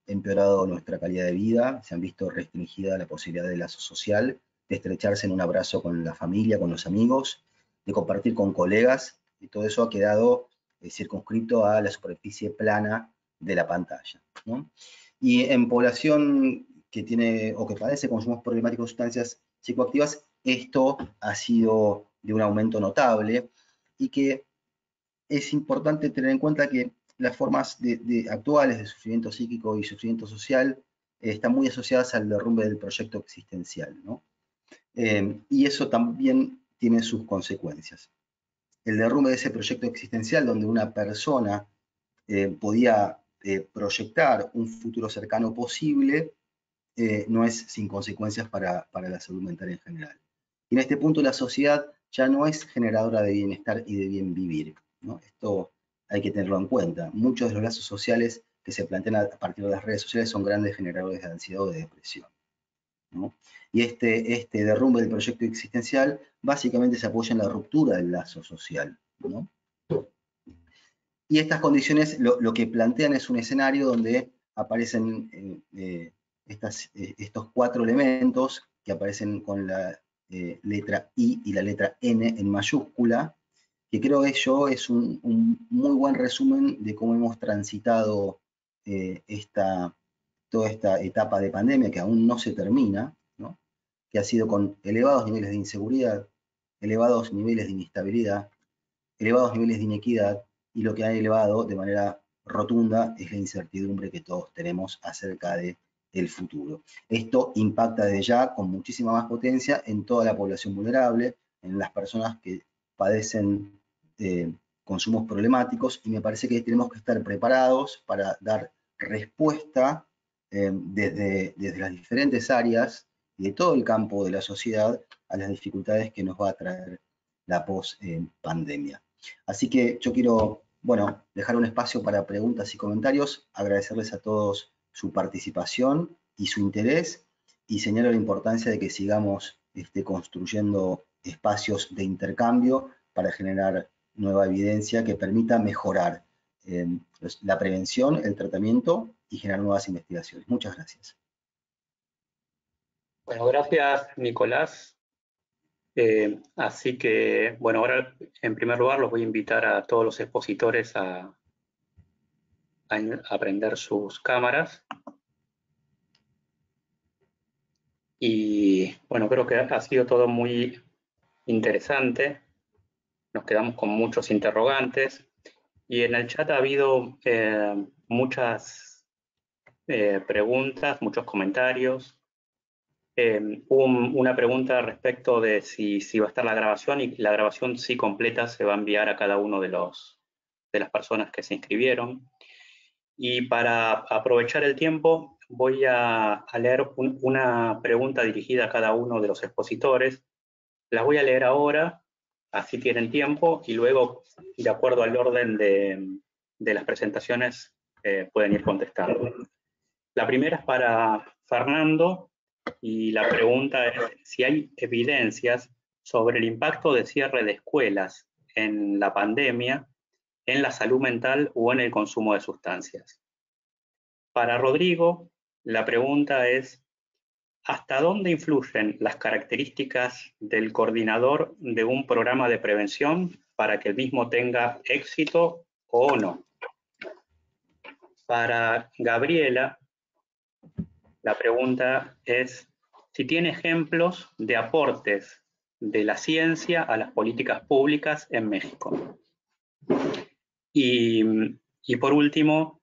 empeorado nuestra calidad de vida, se han visto restringida la posibilidad de lazo social, de estrecharse en un abrazo con la familia, con los amigos, de compartir con colegas, y todo eso ha quedado circunscrito a la superficie plana de la pantalla, ¿no? Y en población que tiene o que padece consumos problemáticos de sustancias psicoactivas, esto ha sido de un aumento notable, y que es importante tener en cuenta que las formas actuales de sufrimiento psíquico y sufrimiento social están muy asociadas al derrumbe del proyecto existencial, ¿no? Y eso también tiene sus consecuencias. El derrumbe de ese proyecto existencial, donde una persona podía proyectar un futuro cercano posible, no es sin consecuencias para la salud mental en general. Y en este punto la sociedad ya no es generadora de bienestar y de bien vivir, ¿no? Esto hay que tenerlo en cuenta. Muchos de los lazos sociales que se plantean a partir de las redes sociales son grandes generadores de ansiedad o de depresión, ¿no? Y este derrumbe del proyecto existencial básicamente se apoya en la ruptura del lazo social, ¿no? Y estas condiciones lo que plantean es un escenario donde aparecen estos cuatro elementos que aparecen con la letra I y la letra N en mayúscula, que creo que yo es un muy buen resumen de cómo hemos transitado toda esta etapa de pandemia que aún no se termina, ¿no? Que ha sido con elevados niveles de inseguridad, elevados niveles de inestabilidad, elevados niveles de inequidad, y lo que ha elevado de manera rotunda es la incertidumbre que todos tenemos acerca de el futuro. Esto impacta desde ya con muchísima más potencia en toda la población vulnerable, en las personas que padecen consumos problemáticos, y me parece que tenemos que estar preparados para dar respuesta desde las diferentes áreas y de todo el campo de la sociedad a las dificultades que nos va a traer la post-pandemia. Así que yo quiero, bueno, dejar un espacio para preguntas y comentarios, agradecerles a todos su participación y su interés, y señalo la importancia de que sigamos construyendo espacios de intercambio para generar nueva evidencia que permita mejorar la prevención, el tratamiento y generar nuevas investigaciones. Muchas gracias. Bueno, gracias, Nicolás. Así que, bueno, ahora en primer lugar los voy a invitar a todos los expositores a prender sus cámaras. Y bueno, creo que ha sido todo muy interesante. Nos quedamos con muchos interrogantes. Y en el chat ha habido muchas preguntas, muchos comentarios. Hubo una pregunta respecto de si va a estar la grabación, y la grabación sí completa se va a enviar a cada uno de las personas que se inscribieron. Y para aprovechar el tiempo, voy a leer una pregunta dirigida a cada uno de los expositores. Las voy a leer ahora, así tienen tiempo, y luego, de acuerdo al orden de las presentaciones, pueden ir contestando. La primera es para Fernando, y la pregunta es si hay evidencias sobre el impacto de cierre de escuelas en la pandemia en la salud mental o en el consumo de sustancias. Para Rodrigo, la pregunta es: ¿hasta dónde influyen las características del coordinador de un programa de prevención para que el mismo tenga éxito o no? Para Gabriela, la pregunta es si tiene ejemplos de aportes de la ciencia a las políticas públicas en México. Y por último,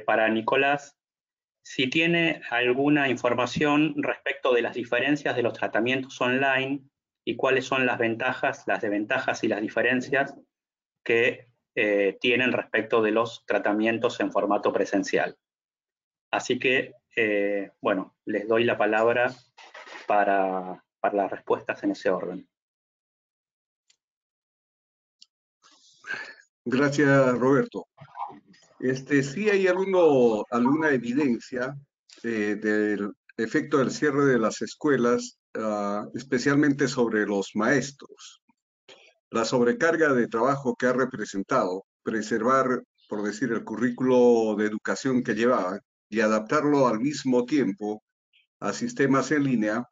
para Nicolás, si tiene alguna información respecto de las diferencias de los tratamientos online y cuáles son las desventajas y las diferencias que tienen respecto de los tratamientos en formato presencial. Así que, bueno, les doy la palabra para las respuestas en ese orden. Gracias, Roberto. Sí hay alguna evidencia del efecto del cierre de las escuelas, especialmente sobre los maestros. La sobrecarga de trabajo que ha representado preservar, por decir, el currículo de educación que llevaban y adaptarlo al mismo tiempo a sistemas en línea,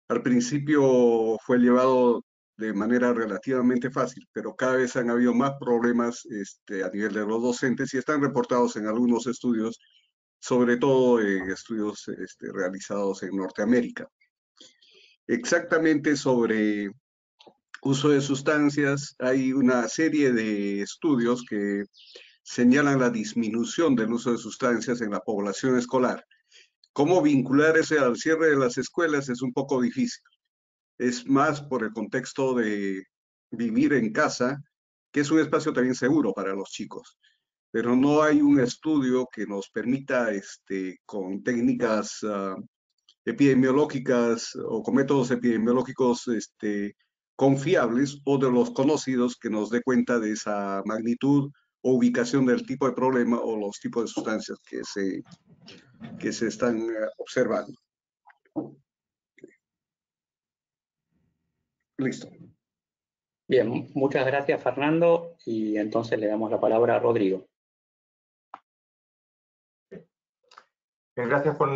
al principio fue llevado de manera relativamente fácil, pero cada vez han habido más problemas a nivel de los docentes, y están reportados en algunos estudios, sobre todo en estudios realizados en Norteamérica. Exactamente sobre uso de sustancias, hay una serie de estudios que señalan la disminución del uso de sustancias en la población escolar. ¿Cómo vincular ese al cierre de las escuelas? Es un poco difícil. Es más por el contexto de vivir en casa, que es un espacio también seguro para los chicos. Pero no hay un estudio que nos permita, con técnicas epidemiológicas o con métodos epidemiológicos confiables o de los conocidos, que nos dé cuenta de esa magnitud o ubicación del tipo de problema o los tipos de sustancias que se están observando. Listo. Bien, muchas gracias, Fernando, y entonces le damos la palabra a Rodrigo. Gracias por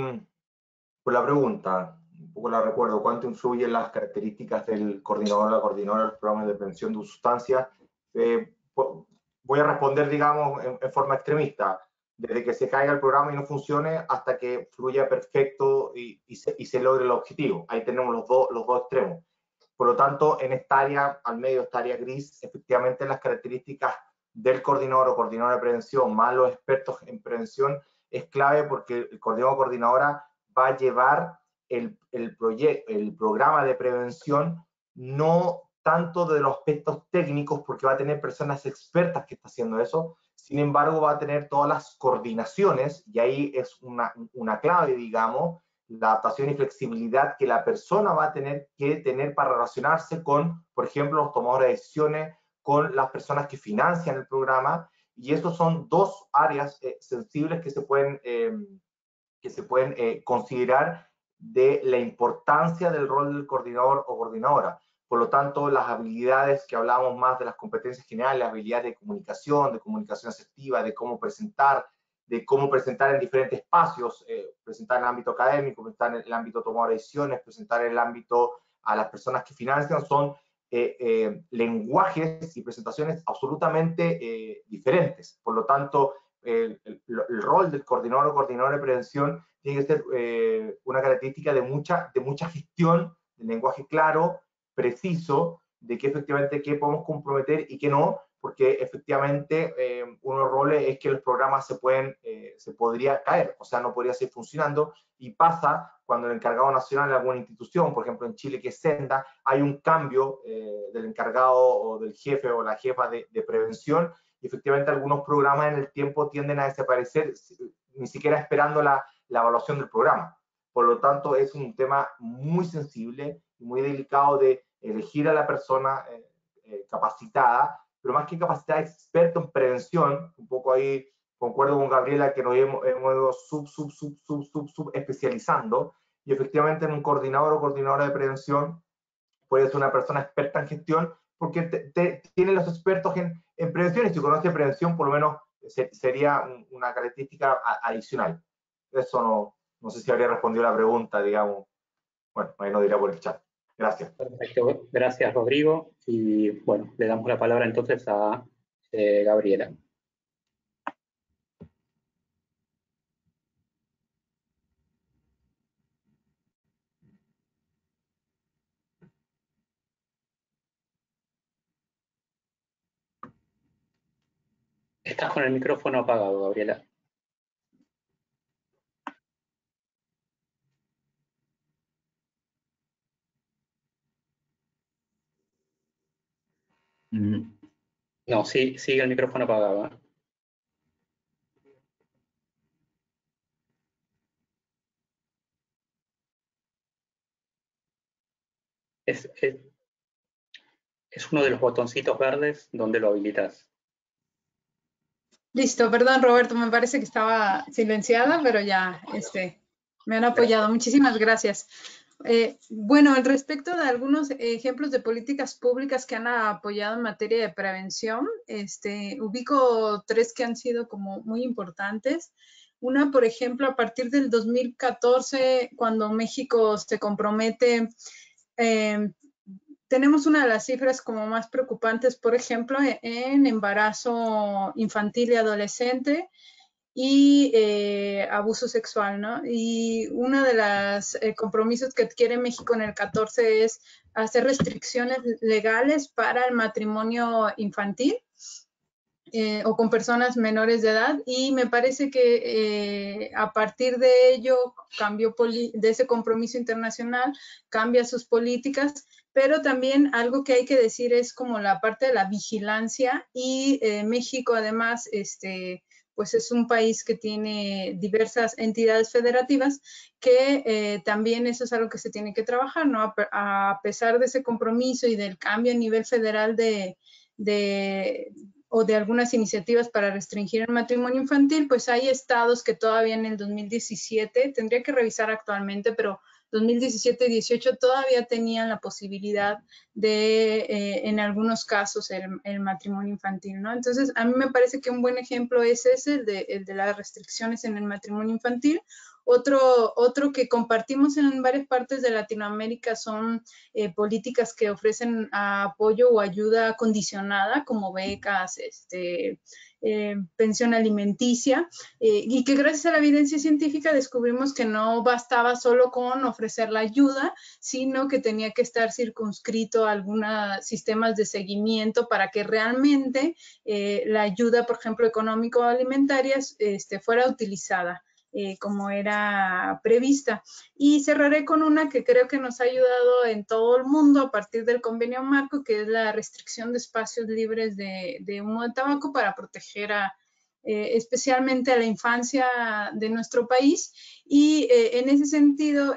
la pregunta. Un poco la recuerdo. ¿Cuánto influyen las características del coordinador o la coordinadora del programa de prevención de sustancias? Voy a responder, digamos, en forma extremista. Desde que se caiga el programa y no funcione hasta que fluya perfecto y se logre el objetivo. Ahí tenemos los dos extremos. Por lo tanto, en esta área, al medio, esta área gris, efectivamente las características del coordinador o coordinadora de prevención, más los expertos en prevención, es clave porque el coordinador o coordinadora va a llevar el programa de prevención, no tanto de los aspectos técnicos, porque va a tener personas expertas que están haciendo eso, sin embargo va a tener todas las coordinaciones, y ahí es una clave, digamos, la adaptación y flexibilidad que la persona va a tener que tener para relacionarse con, por ejemplo, los tomadores de decisiones, con las personas que financian el programa, y estos son dos áreas sensibles que se pueden considerar de la importancia del rol del coordinador o coordinadora. Por lo tanto, las habilidades que hablamos más de las competencias generales, las habilidades de comunicación asertiva, de cómo presentar en diferentes espacios, presentar en el ámbito académico, presentar en el ámbito tomar decisiones, presentar en el ámbito a las personas que financian, son lenguajes y presentaciones absolutamente diferentes. Por lo tanto, el rol del coordinador o coordinadora de prevención tiene que ser una característica de mucha gestión, de lenguaje claro, preciso, de qué efectivamente qué podemos comprometer y qué no, porque efectivamente uno de los roles es que los programas se podría caer, o sea, no podría seguir funcionando, y pasa cuando el encargado nacional de alguna institución, por ejemplo en Chile que es Senda, hay un cambio del encargado o del jefe o la jefa de prevención, y efectivamente algunos programas en el tiempo tienden a desaparecer, ni siquiera esperando la evaluación del programa. Por lo tanto, es un tema muy sensible y muy delicado de elegir a la persona capacitada, pero más que capacitada, experto en prevención. Un poco ahí concuerdo con Gabriela que nos hemos ido sub especializando, y efectivamente en un coordinador o coordinadora de prevención puede ser una persona experta en gestión, porque tiene los expertos en prevención, y si conoce prevención, por lo menos sería una característica adicional. Eso no sé si habría respondido la pregunta, digamos. Bueno, ahí nos dirá por el chat. Gracias. Perfecto, gracias Rodrigo. Y bueno, le damos la palabra entonces a Gabriela. Estás con el micrófono apagado, Gabriela. No, sí, sigue el micrófono apagado. Es uno de los botoncitos verdes donde lo habilitas. Listo, perdón Roberto, me parece que estaba silenciada, pero ya me han apoyado. Muchísimas gracias. Bueno, respecto de algunos ejemplos de políticas públicas que han apoyado en materia de prevención, ubico tres que han sido como muy importantes. Una, por ejemplo, a partir del 2014, cuando México se compromete, tenemos una de las cifras como más preocupantes, por ejemplo, en embarazo infantil y adolescente y abuso sexual, ¿no? Y uno de los compromisos que adquiere México en el 14 es hacer restricciones legales para el matrimonio infantil o con personas menores de edad, y me parece que a partir de ello, de ese compromiso internacional, cambia sus políticas, pero también algo que hay que decir es como la parte de la vigilancia, y México además, pues es un país que tiene diversas entidades federativas que también eso es algo que se tiene que trabajar, ¿no? A pesar de ese compromiso y del cambio a nivel federal o de algunas iniciativas para restringir el matrimonio infantil, pues hay estados que todavía en el 2017, tendría que revisar actualmente, pero 2017 y 18 todavía tenían la posibilidad de, en algunos casos, el matrimonio infantil, ¿no? Entonces, a mí me parece que un buen ejemplo es ese, el de las restricciones en el matrimonio infantil. Otro que compartimos en varias partes de Latinoamérica son políticas que ofrecen apoyo o ayuda condicionada, como becas, pensión alimenticia, y que gracias a la evidencia científica descubrimos que no bastaba solo con ofrecer la ayuda, sino que tenía que estar circunscrito implementando algunos sistemas de seguimiento para que realmente la ayuda, por ejemplo, económico-alimentaria fuera utilizada como era prevista. Y cerraré con una que creo que nos ha ayudado en todo el mundo a partir del convenio marco, que es la restricción de espacios libres de humo de tabaco para proteger especialmente a la infancia de nuestro país. Y en ese sentido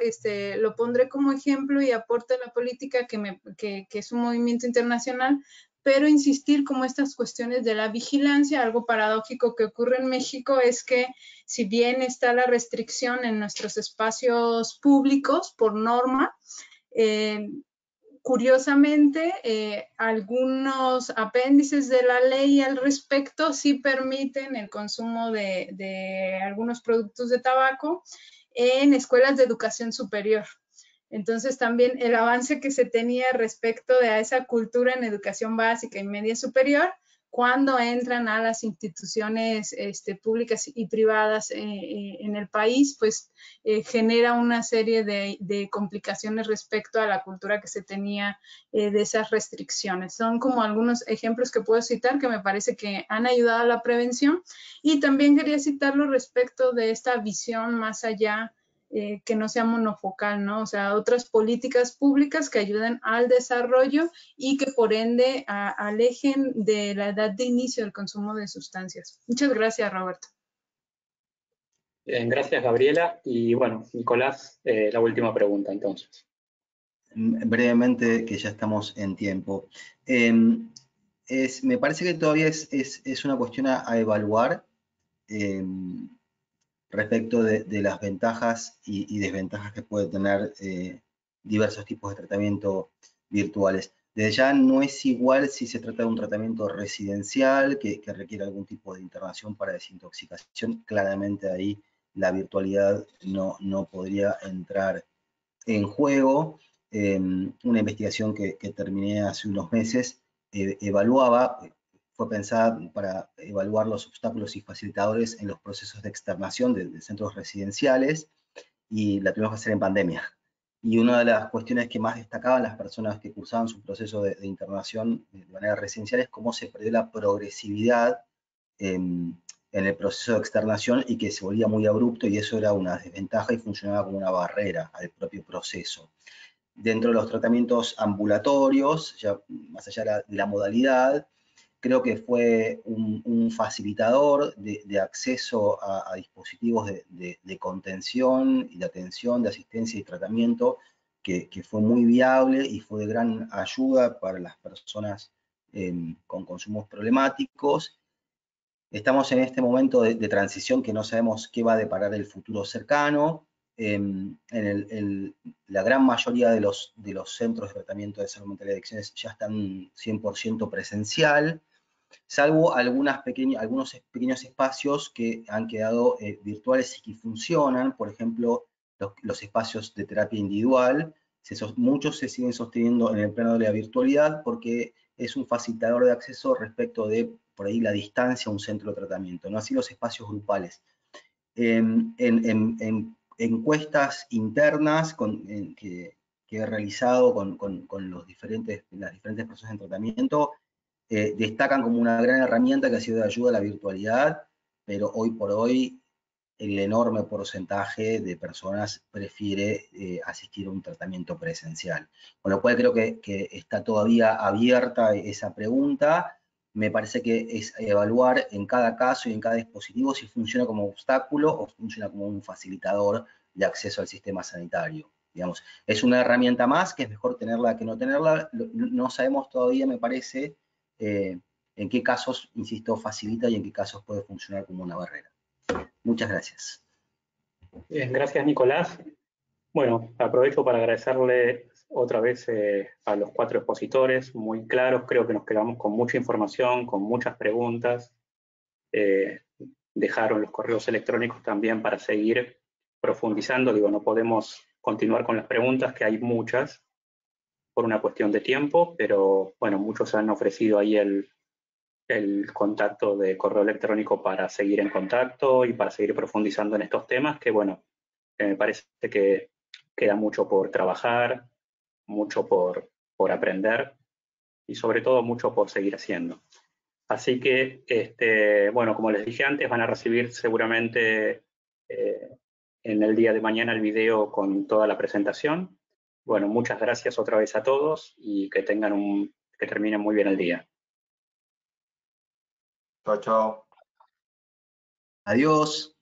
lo pondré como ejemplo y aporte a la política que es un movimiento internacional, pero insistir como estas cuestiones de la vigilancia. Algo paradójico que ocurre en México es que si bien está la restricción en nuestros espacios públicos por norma, curiosamente, algunos apéndices de la ley al respecto sí permiten el consumo de algunos productos de tabaco en escuelas de educación superior. Entonces, también el avance que se tenía respecto de a esa cultura en educación básica y media superior, cuando entran a las instituciones públicas y privadas en el país, pues genera una serie de complicaciones respecto a la cultura que se tenía de esas restricciones. Son como algunos ejemplos que puedo citar que me parece que han ayudado a la prevención. Y también quería citarlo respecto de esta visión más allá, que no sea monofocal, ¿no? O sea, otras políticas públicas que ayuden al desarrollo y que por ende alejen de la edad de inicio del consumo de sustancias. Muchas gracias, Roberto. Gracias, Gabriela. Y bueno, Nicolás, la última pregunta entonces. Brevemente, que ya estamos en tiempo. Me parece que todavía es una cuestión a evaluar respecto de las ventajas y desventajas que puede tener diversos tipos de tratamiento virtuales. Desde ya no es igual si se trata de un tratamiento residencial que requiere algún tipo de internación para desintoxicación. Claramente ahí la virtualidad no podría entrar en juego. Una investigación que terminé hace unos meses fue pensada para evaluar los obstáculos y facilitadores en los procesos de externación de centros residenciales, y la tuvimos que hacer en pandemia. Y una de las cuestiones que más destacaban las personas que cursaban su proceso de internación de manera residencial es cómo se perdió la progresividad en el proceso de externación y que se volvía muy abrupto, y eso era una desventaja y funcionaba como una barrera al propio proceso. Dentro de los tratamientos ambulatorios, ya más allá de la modalidad, creo que fue un facilitador de acceso a dispositivos de contención y de atención, de asistencia y tratamiento, que fue muy viable y fue de gran ayuda para las personas con consumos problemáticos. Estamos en este momento de transición que no sabemos qué va a deparar el futuro cercano. La gran mayoría de los centros de tratamiento de salud mental y adicciones ya están 100% presencial, salvo algunos pequeños espacios que han quedado virtuales y que funcionan. Por ejemplo, los espacios de terapia individual, muchos se siguen sosteniendo en el plano de la virtualidad porque es un facilitador de acceso respecto de, por ahí, la distancia a un centro de tratamiento, no así los espacios grupales. En encuestas internas que he realizado con las diferentes personas en tratamiento, destacan como una gran herramienta que ha sido de ayuda a la virtualidad, pero hoy por hoy el enorme porcentaje de personas prefiere asistir a un tratamiento presencial. Con lo cual creo que está todavía abierta esa pregunta. Me parece que es evaluar en cada caso y en cada dispositivo si funciona como obstáculo o funciona como un facilitador de acceso al sistema sanitario. Digamos, es una herramienta más que es mejor tenerla que no tenerla. No sabemos todavía, me parece, en qué casos, insisto, facilita y en qué casos puede funcionar como una barrera. Muchas gracias. Bien, gracias, Nicolás. Bueno, aprovecho para agradecerle otra vez a los 4 expositores, muy claros. Creo que nos quedamos con mucha información, con muchas preguntas. Dejaron los correos electrónicos también para seguir profundizando. Digo, no podemos continuar con las preguntas, que hay muchas, por una cuestión de tiempo, pero bueno, muchos han ofrecido ahí el contacto de correo electrónico para seguir en contacto y para seguir profundizando en estos temas, que bueno, me parece que queda mucho por trabajar, mucho por por aprender y sobre todo mucho por seguir haciendo. Así que, bueno, como les dije antes, van a recibir seguramente en el día de mañana el video con toda la presentación. Bueno, muchas gracias otra vez a todos y que terminen muy bien el día. Chao, chao. Adiós.